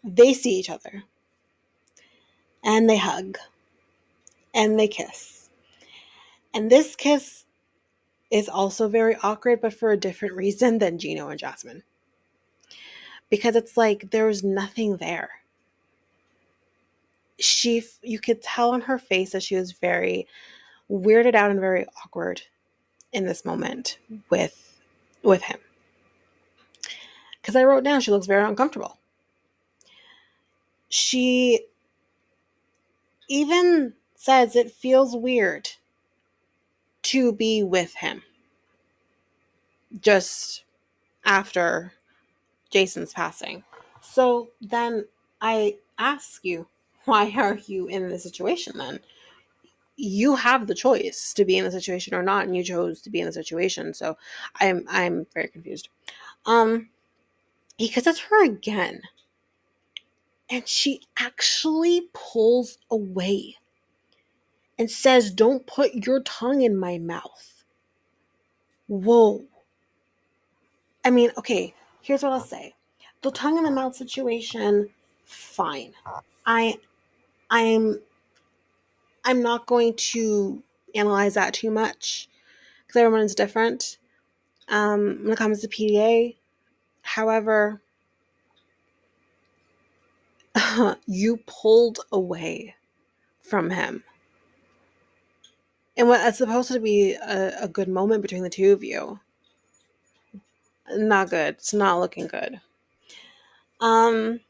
they see each other and they hug and they kiss. And this kiss is also very awkward, but for a different reason than Gino and Jasmine. Because it's like there's nothing there. You could tell on her face that she was very weirded out and very awkward in this moment with him. Because I wrote down she looks very uncomfortable. She even says it feels weird to be with him just after Jason's passing. So then I ask you, why are you in this situation then? You have the choice to be in the situation or not, and you chose to be in the situation. So I'm very confused. Because it's her again. And she actually pulls away and says, "Don't put your tongue in my mouth." Whoa. I mean, okay, here's what I'll say. The tongue in the mouth situation, fine. I I'm I'm not going to analyze that too much because everyone is different. When it comes to PDA, however, you pulled away from him. And what is supposed to be a good moment between the two of you, not good. It's not looking good. Um,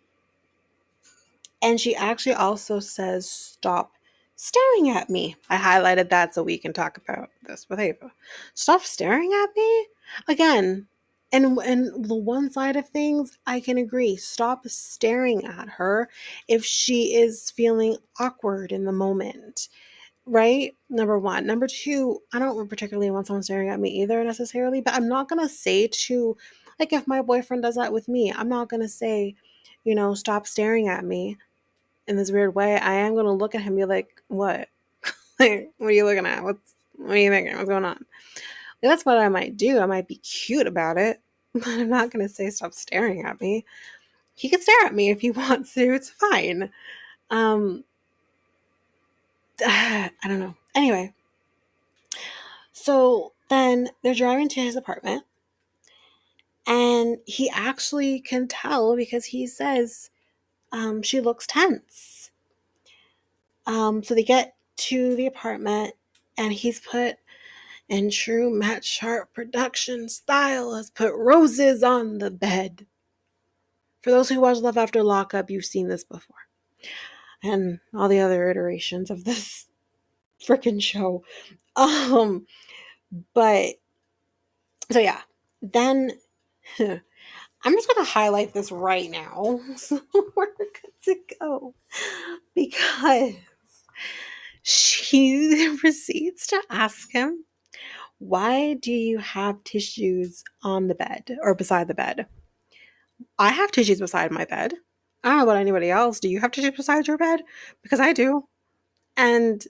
and she actually also says, "Stop staring at me." I highlighted that so we can talk about this with Ava. Stop staring at me again. And the one side of things, I can agree. Stop staring at her if she is feeling awkward in the moment. Right? Number one. Number two, I don't particularly want someone staring at me either necessarily, but I'm not going to say to, like, if my boyfriend does that with me, I'm not going to say, stop staring at me in this weird way. I am going to look at him and be like, what? Like, what are you looking at? What are you thinking? What's going on? Like, that's what I might do. I might be cute about it, but I'm not going to say stop staring at me. He can stare at me if he wants to. It's fine. I don't know. Anyway, so then they're driving to his apartment, and he actually can tell because he says she looks tense. So they get to the apartment, and he's put, in true Matt Sharp production style, has put roses on the bed. For those who watch Love After Lockup, you've seen this before. And all the other iterations of this freaking show. But so yeah, then I'm just going to highlight this right now so we're good to go because she proceeds to ask him, "Why do you have tissues on the bed or beside the bed?" I have tissues beside my bed. I don't know about anybody else. Do you have tissues beside your bed? Because I do. And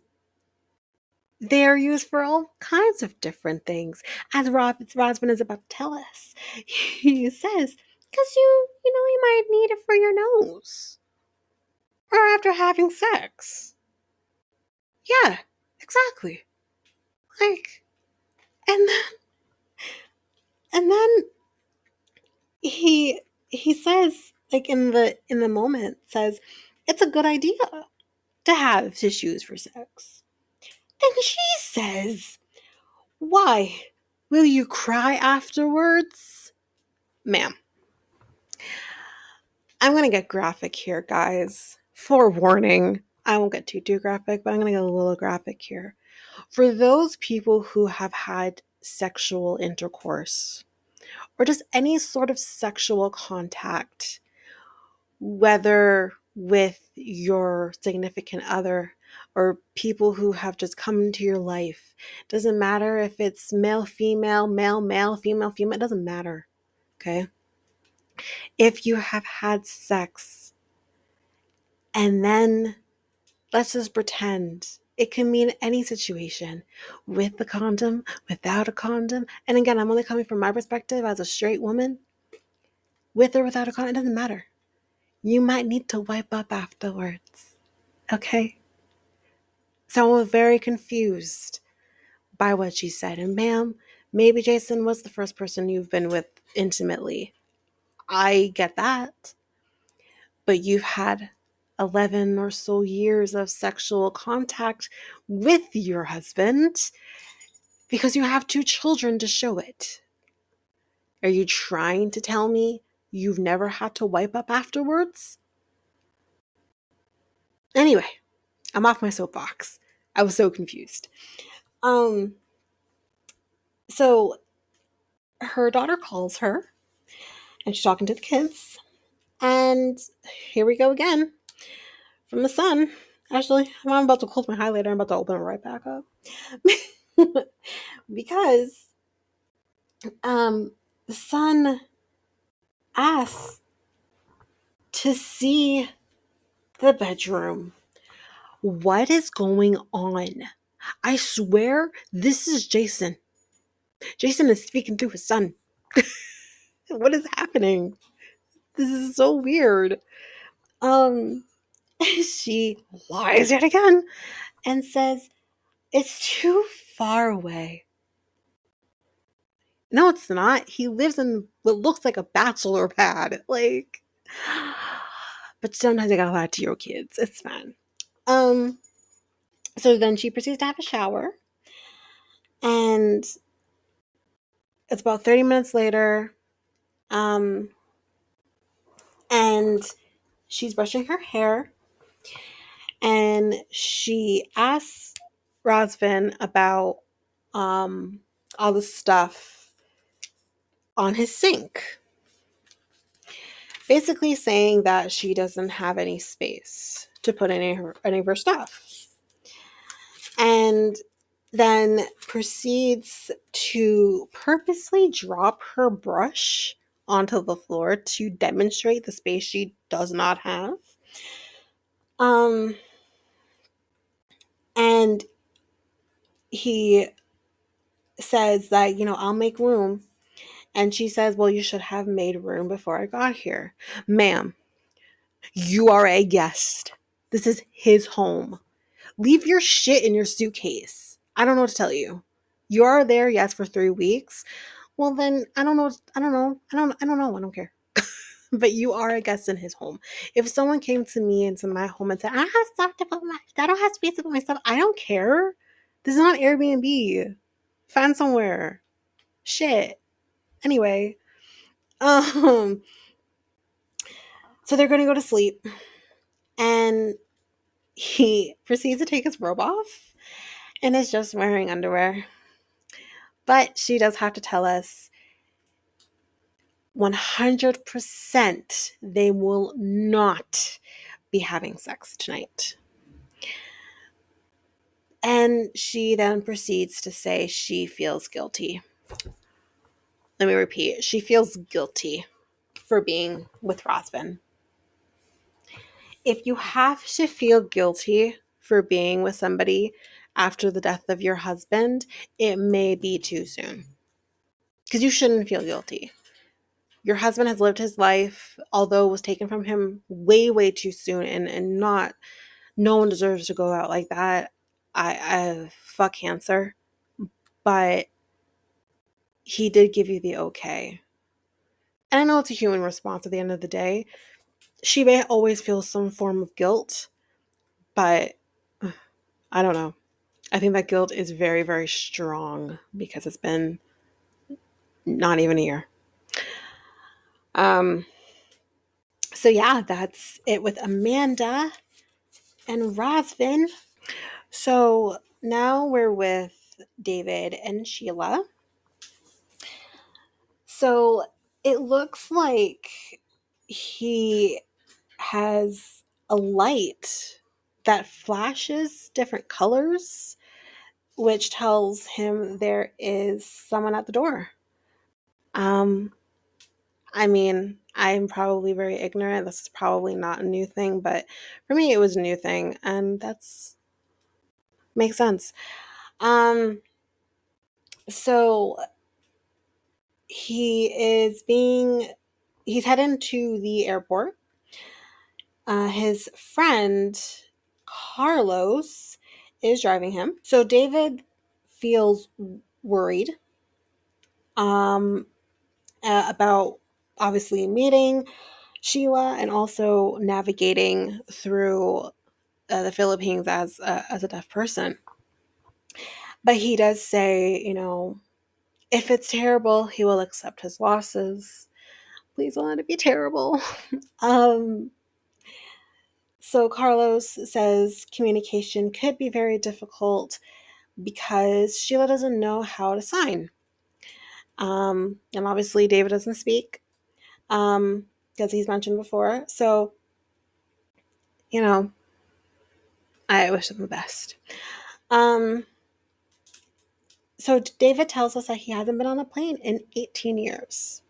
they're used for all kinds of different things. As Razvan is about to tell us, he says, because you might need it for your nose. Or after having sex. Yeah, exactly. Like, and then, and then he says, like in the moment, says, it's a good idea to have tissues for sex. Then she says, "Why? Will you cry afterwards?" Ma'am, I'm going to get graphic here, guys. Forewarning. I won't get too graphic, but I'm going to get a little graphic here. For those people who have had sexual intercourse or just any sort of sexual contact, whether with your significant other or people who have just come into your life, doesn't matter if it's male, female, male, female, it doesn't matter. Okay? If you have had sex and then let's just pretend It can mean any situation, with the condom, without a condom. And again, I'm only coming from my perspective as a straight woman. With or without a condom, it doesn't matter. You might need to wipe up afterwards. Okay? So I was very confused by what she said. And ma'am, maybe Jason was the first person you've been with intimately. I get that. But you've had 11 or so years of sexual contact with your husband because you have 2 children to show it. Are you trying to tell me you've never had to wipe up afterwards? Anyway, I'm off my soapbox. I was so confused. Um, so her daughter calls her and she's talking to the kids. And here we go again from the sun. Actually, I'm about to close my highlighter. I'm about to open it right back up. Because the son asks to see the bedroom. What is going on? I swear this is Jason. Jason is speaking through his son. What is happening? This is so weird. Um, she lies yet again and says, it's too far away. No, it's not. He lives in what looks like a bachelor pad. Like, but sometimes you gotta lie to your kids. It's fine. Um, so then she proceeds to have a shower, and it's about 30 minutes later. And she's brushing her hair, and she asks Razvan about all the stuff on his sink. Basically saying that she doesn't have any space to put any of her stuff. And then proceeds to purposely drop her brush onto the floor to demonstrate the space she does not have. And he says that, I'll make room. And she says, well, you should have made room before I got here. Ma'am, you are a guest. This is his home. Leave your shit in your suitcase. I don't know what to tell you. You are there, yes, for 3 weeks. Well, then I don't know. I don't know. I don't know. I don't care. But you are a guest in his home. If someone came to me into my home and said, I don't have stuff to put I don't have space to put my stuff, I don't care. This is not Airbnb. Find somewhere. Shit. Anyway, so they're gonna go to sleep, and he proceeds to take his robe off and is just wearing underwear. But she does have to tell us 100% they will not be having sex tonight. And she then proceeds to say she feels guilty. Let me repeat. She feels guilty for being with Razvan. If you have to feel guilty for being with somebody after the death of your husband, it may be too soon. Because you shouldn't feel guilty. Your husband has lived his life, although it was taken from him way, way too soon, and no one deserves to go out like that. I fuck cancer. But he did give you the okay. And I know it's a human response at the end of the day. She may always feel some form of guilt, but I don't know. I think that guilt is very, very strong because it's been not even a year. So yeah, that's it with Amanda and Razvan. So now we're with David and Sheila. So it looks like he has a light that flashes different colors, which tells him there is someone at the door. I mean, I'm probably very ignorant. This is probably not a new thing, but for me, it was a new thing, and that's Makes sense. Um, so he is being he's heading to the airport. His friend Carlos is driving him. So David feels worried um, about obviously meeting Sheila and also navigating through the Philippines as a deaf person. But he does say, if it's terrible, he will accept his losses. Please don't let it be terrible. um, so Carlos says communication could be very difficult because Sheila doesn't know how to sign. And obviously David doesn't speak, because he's mentioned before. So, you know, I wish him the best. So David tells us that he hasn't been on a plane in 18 years.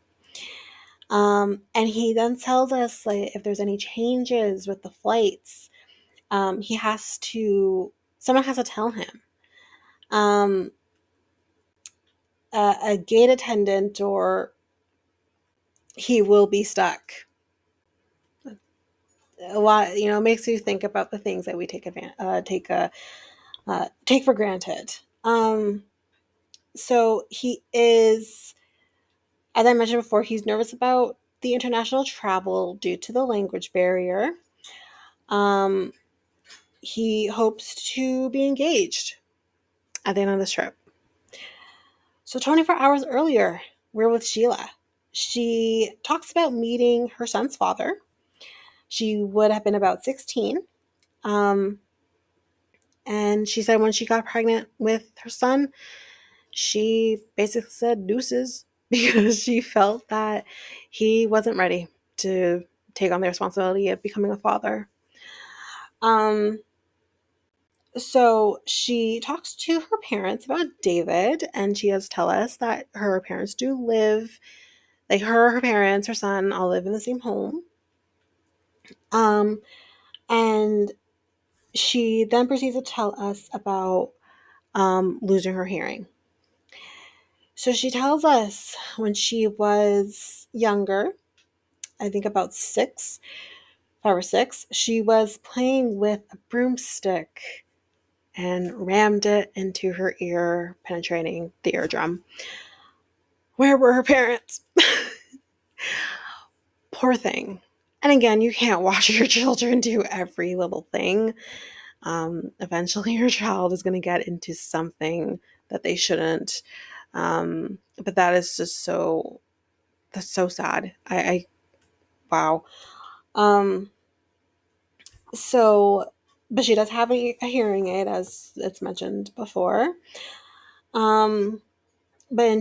And he then tells us like if there's any changes with the flights, someone has to tell him. A gate attendant, or he will be stuck. A lot, makes you think about the things that we take for granted. So he is, as I mentioned before, he's nervous about the international travel due to the language barrier. Um, he hopes to be engaged at the end of this trip. So 24 hours earlier, we're with Sheila. She talks about meeting her son's father. She would have been about 16. Um, and she said when she got pregnant with her son, she basically said deuces because she felt that he wasn't ready to take on the responsibility of becoming a father. So she talks to her parents about David, and she does tell us that her parents do live, like her parents, her son, all live in the same home. And she then proceeds to tell us about losing her hearing. So she tells us when she was younger, I think about 5 or 6, she was playing with a broomstick and rammed it into her ear, penetrating the eardrum. Where were her parents? Poor thing. And again, you can't watch your children do every little thing. Eventually, your child is going to get into something that they shouldn't. But that is just that's so sad. Wow. Um, so, but she does have a hearing aid, as it's mentioned before. But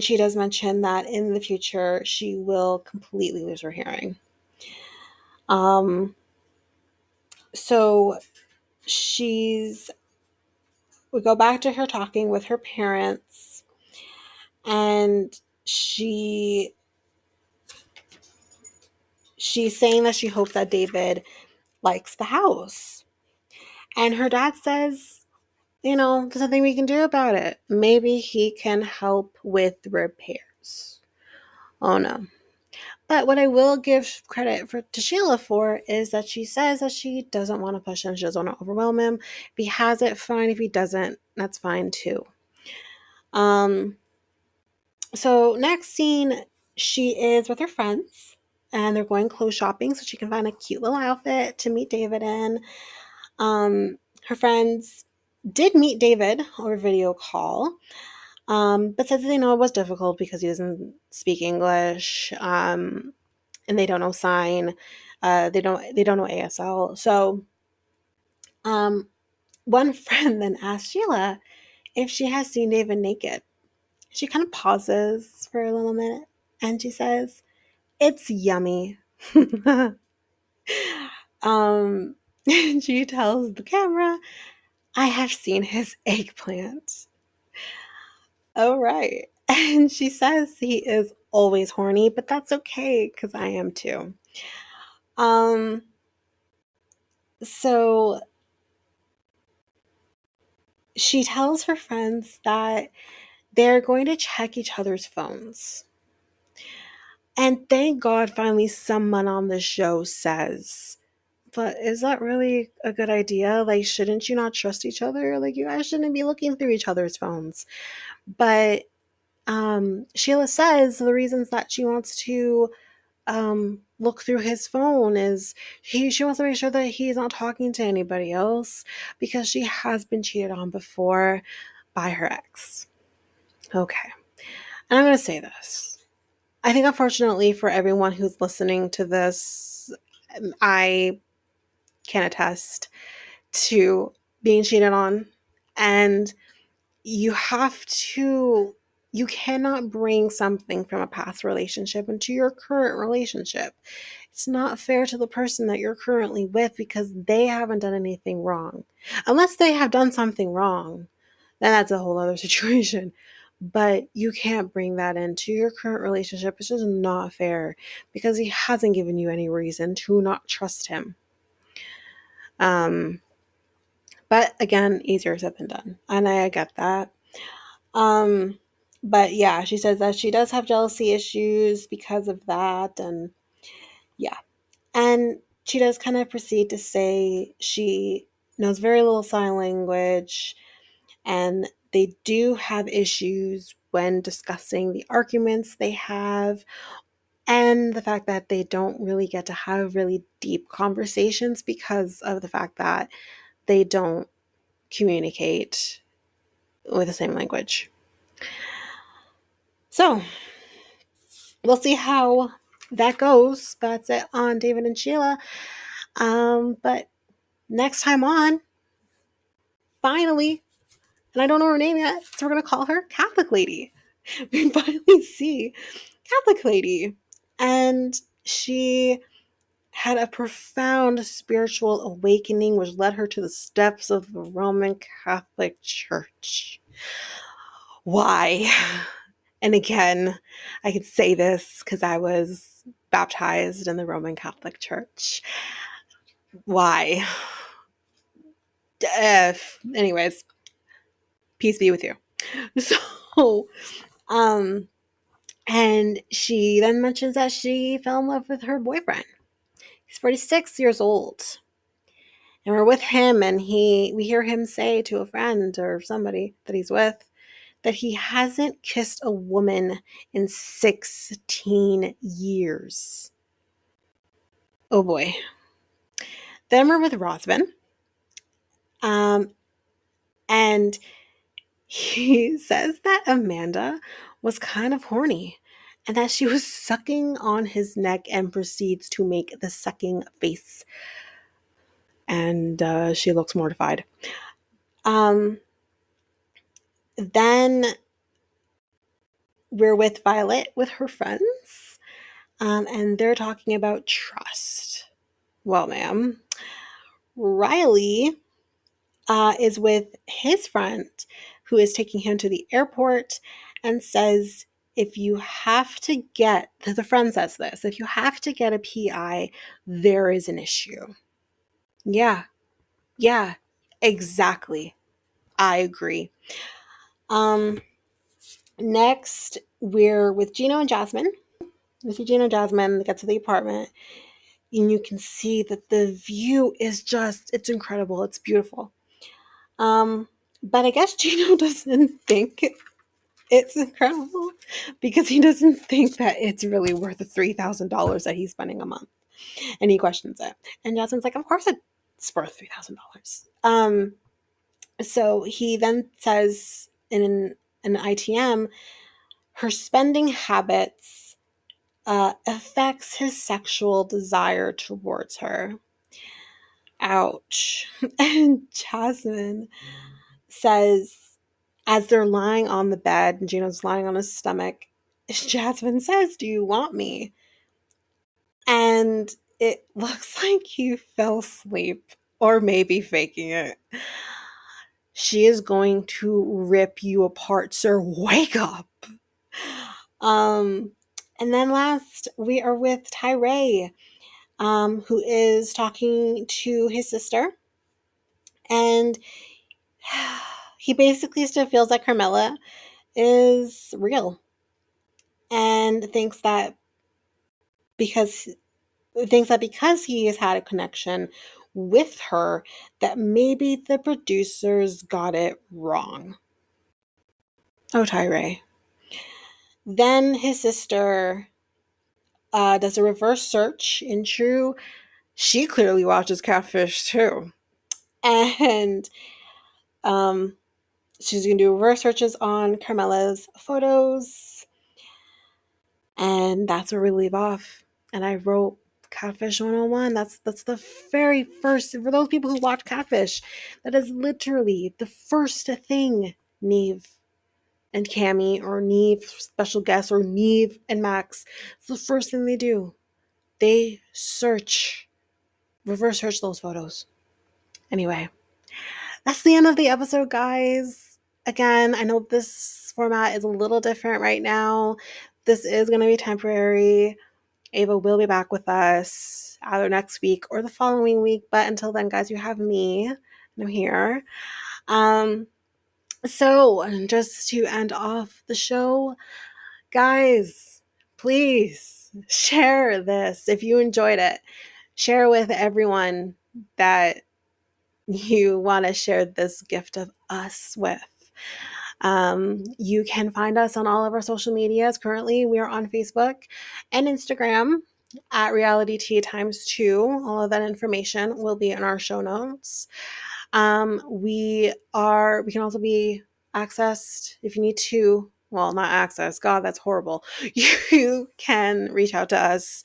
she does mention that in the future, she will completely lose her hearing. So we go back to her talking with her parents, and she's saying that she hopes that David likes the house. And her dad says, there's nothing we can do about it. Maybe he can help with repairs. Oh no. But what I will give credit to Sheila for is that she says that she doesn't want to push him. She doesn't want to overwhelm him. If he has it, fine. If he doesn't, that's fine too. So next scene, she is with her friends, and they're going clothes shopping so she can find a cute little outfit to meet David in. Her friends did meet David over video call, but said that it was difficult because he doesn't speak English, and they don't know sign. They don't know ASL. So one friend then asked Sheila if she has seen David naked. She kind of pauses for a little minute and she says, "It's yummy." um, and she tells the camera, "I have seen his eggplant." Oh, right. And she says he is always horny, but that's okay because I am too. So she tells her friends that they're going to check each other's phones. And thank God finally someone on the show says, but is that really a good idea? Like, shouldn't you not trust each other? Like, you guys shouldn't be looking through each other's phones. But Sheila says the reasons that she wants to look through his phone is she wants to make sure that he's not talking to anybody else because she has been cheated on before by her ex. Okay. And I'm going to say this. I think, unfortunately, for everyone who's listening to this, I can attest to being cheated on. And you have to, you cannot bring something from a past relationship into your current relationship. It's not fair to the person that you're currently with because they haven't done anything wrong. Unless they have done something wrong, then that's a whole other situation. But you can't bring that into your current relationship. It's just not fair because he hasn't given you any reason to not trust him. But again, easier said than done. And I get that. But yeah, she says that she does have jealousy issues because of that. And yeah. And she does kind of proceed to say she knows very little sign language and they do have issues when discussing the arguments they have and the fact that they don't really get to have really deep conversations because of the fact that they don't communicate with the same language. So we'll see how that goes. That's it on David and Sheila. But next time on, finally, and I don't know her name yet, so we're gonna call her Catholic Lady. We finally see Catholic Lady, and she had a profound spiritual awakening, which led her to the steps of the Roman Catholic Church. Why? And again, I could say this because I was baptized in the Roman Catholic Church. Why? Anyways, peace be with you. So, and she then mentions that she fell in love with her boyfriend. He's 46 years old. And we're with him, and we hear him say to a friend or somebody that he's with that he hasn't kissed a woman in 16 years. Oh boy. Then we're with Razvan. And he says that Amanda was kind of horny and that she was sucking on his neck and proceeds to make the sucking face. And she looks mortified. Then we're with Violet with her friends, and they're talking about trust. Well, ma'am, Riley is with his friend who is taking him to the airport and says, if you have to get, the friend says this, if you have to get a PI, there is an issue. Yeah, exactly. I agree. Next, we're with Gino and Jasmine. We see Gino and Jasmine, they get to the apartment, and you can see that the view is just, it's incredible. It's beautiful. But I guess Gino doesn't think it's incredible because he doesn't think that it's really worth the $3,000 that he's spending a month. And he questions it. And Jasmine's like, of course it's worth $3,000. So he then says in an ITM, her spending habits affects his sexual desire towards her. Ouch. And Jasmine says, as they're lying on the bed and Gino's lying on his stomach, Jasmine says, do you want me? And it looks like he fell asleep or maybe faking it. She is going to rip you apart, sir. Wake up. And then last, we are with Tyray, who is talking to his sister. And He basically still feels like Carmella is real and because thinks that because he has had a connection with her, that maybe the producers got it wrong. Oh, Tyray. Then his sister does a reverse search in True. She clearly watches Catfish too. And she's going to do reverse searches on Carmella's photos. And that's where we leave off. And I wrote Catfish 101. That's the very first, for those people who watch Catfish, that is literally the first thing Neve and Cammy, or Neve special guest, or Neve and Max, it's the first thing they do. They reverse search those photos. Anyway, that's the end of the episode, guys. Again, I know this format is a little different right now. This is going to be temporary. Ava will be back with us either next week or the following week. But until then, guys, you have me, and I'm here. So just to end off the show, guys, please share this if you enjoyed it. Share with everyone that you want to share this gift of us with. You can find us on all of our social medias. Currently, we are on Facebook and Instagram at Reality Tea ×2. All of that information will be in our show notes. We can also be accessed if you need to. Well, not access. God, that's horrible. You can reach out to us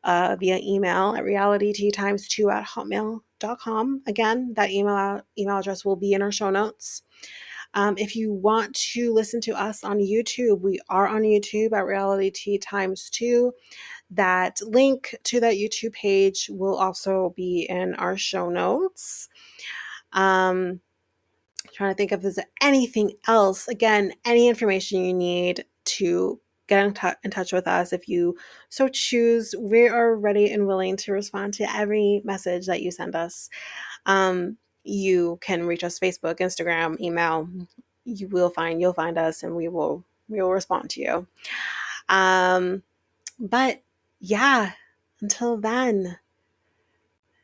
via email at realitytea2@hotmail.com. Again, that email address will be in our show notes. If you want to listen to us on YouTube, we are on YouTube at Reality Tea ×2. That link to that YouTube page will also be in our show notes. Trying to think if there's anything else. Again, any information you need to get in touch with us, if you so choose, we are ready and willing to respond to every message that you send us. You can reach us Facebook, Instagram, email. You'll find us, and we will respond to you. But yeah, until then,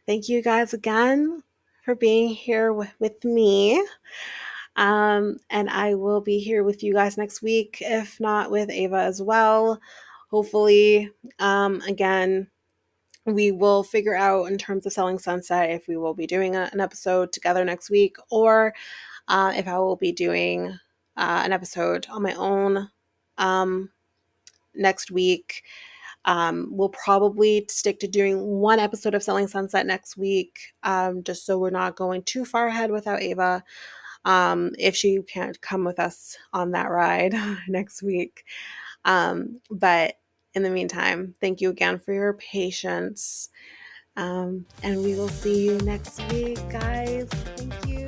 thank you guys again for being here with me. And I will be here with you guys next week, if not with Ava as well. Hopefully, again, we will figure out in terms of Selling Sunset if we will be doing an episode together next week, or if I will be doing an episode on my own next week. We'll probably stick to doing one episode of Selling Sunset next week, just so we're not going too far ahead without Ava. If she can't come with us on that ride next week. But in the meantime, thank you again for your patience. And we will see you next week, guys. Thank you.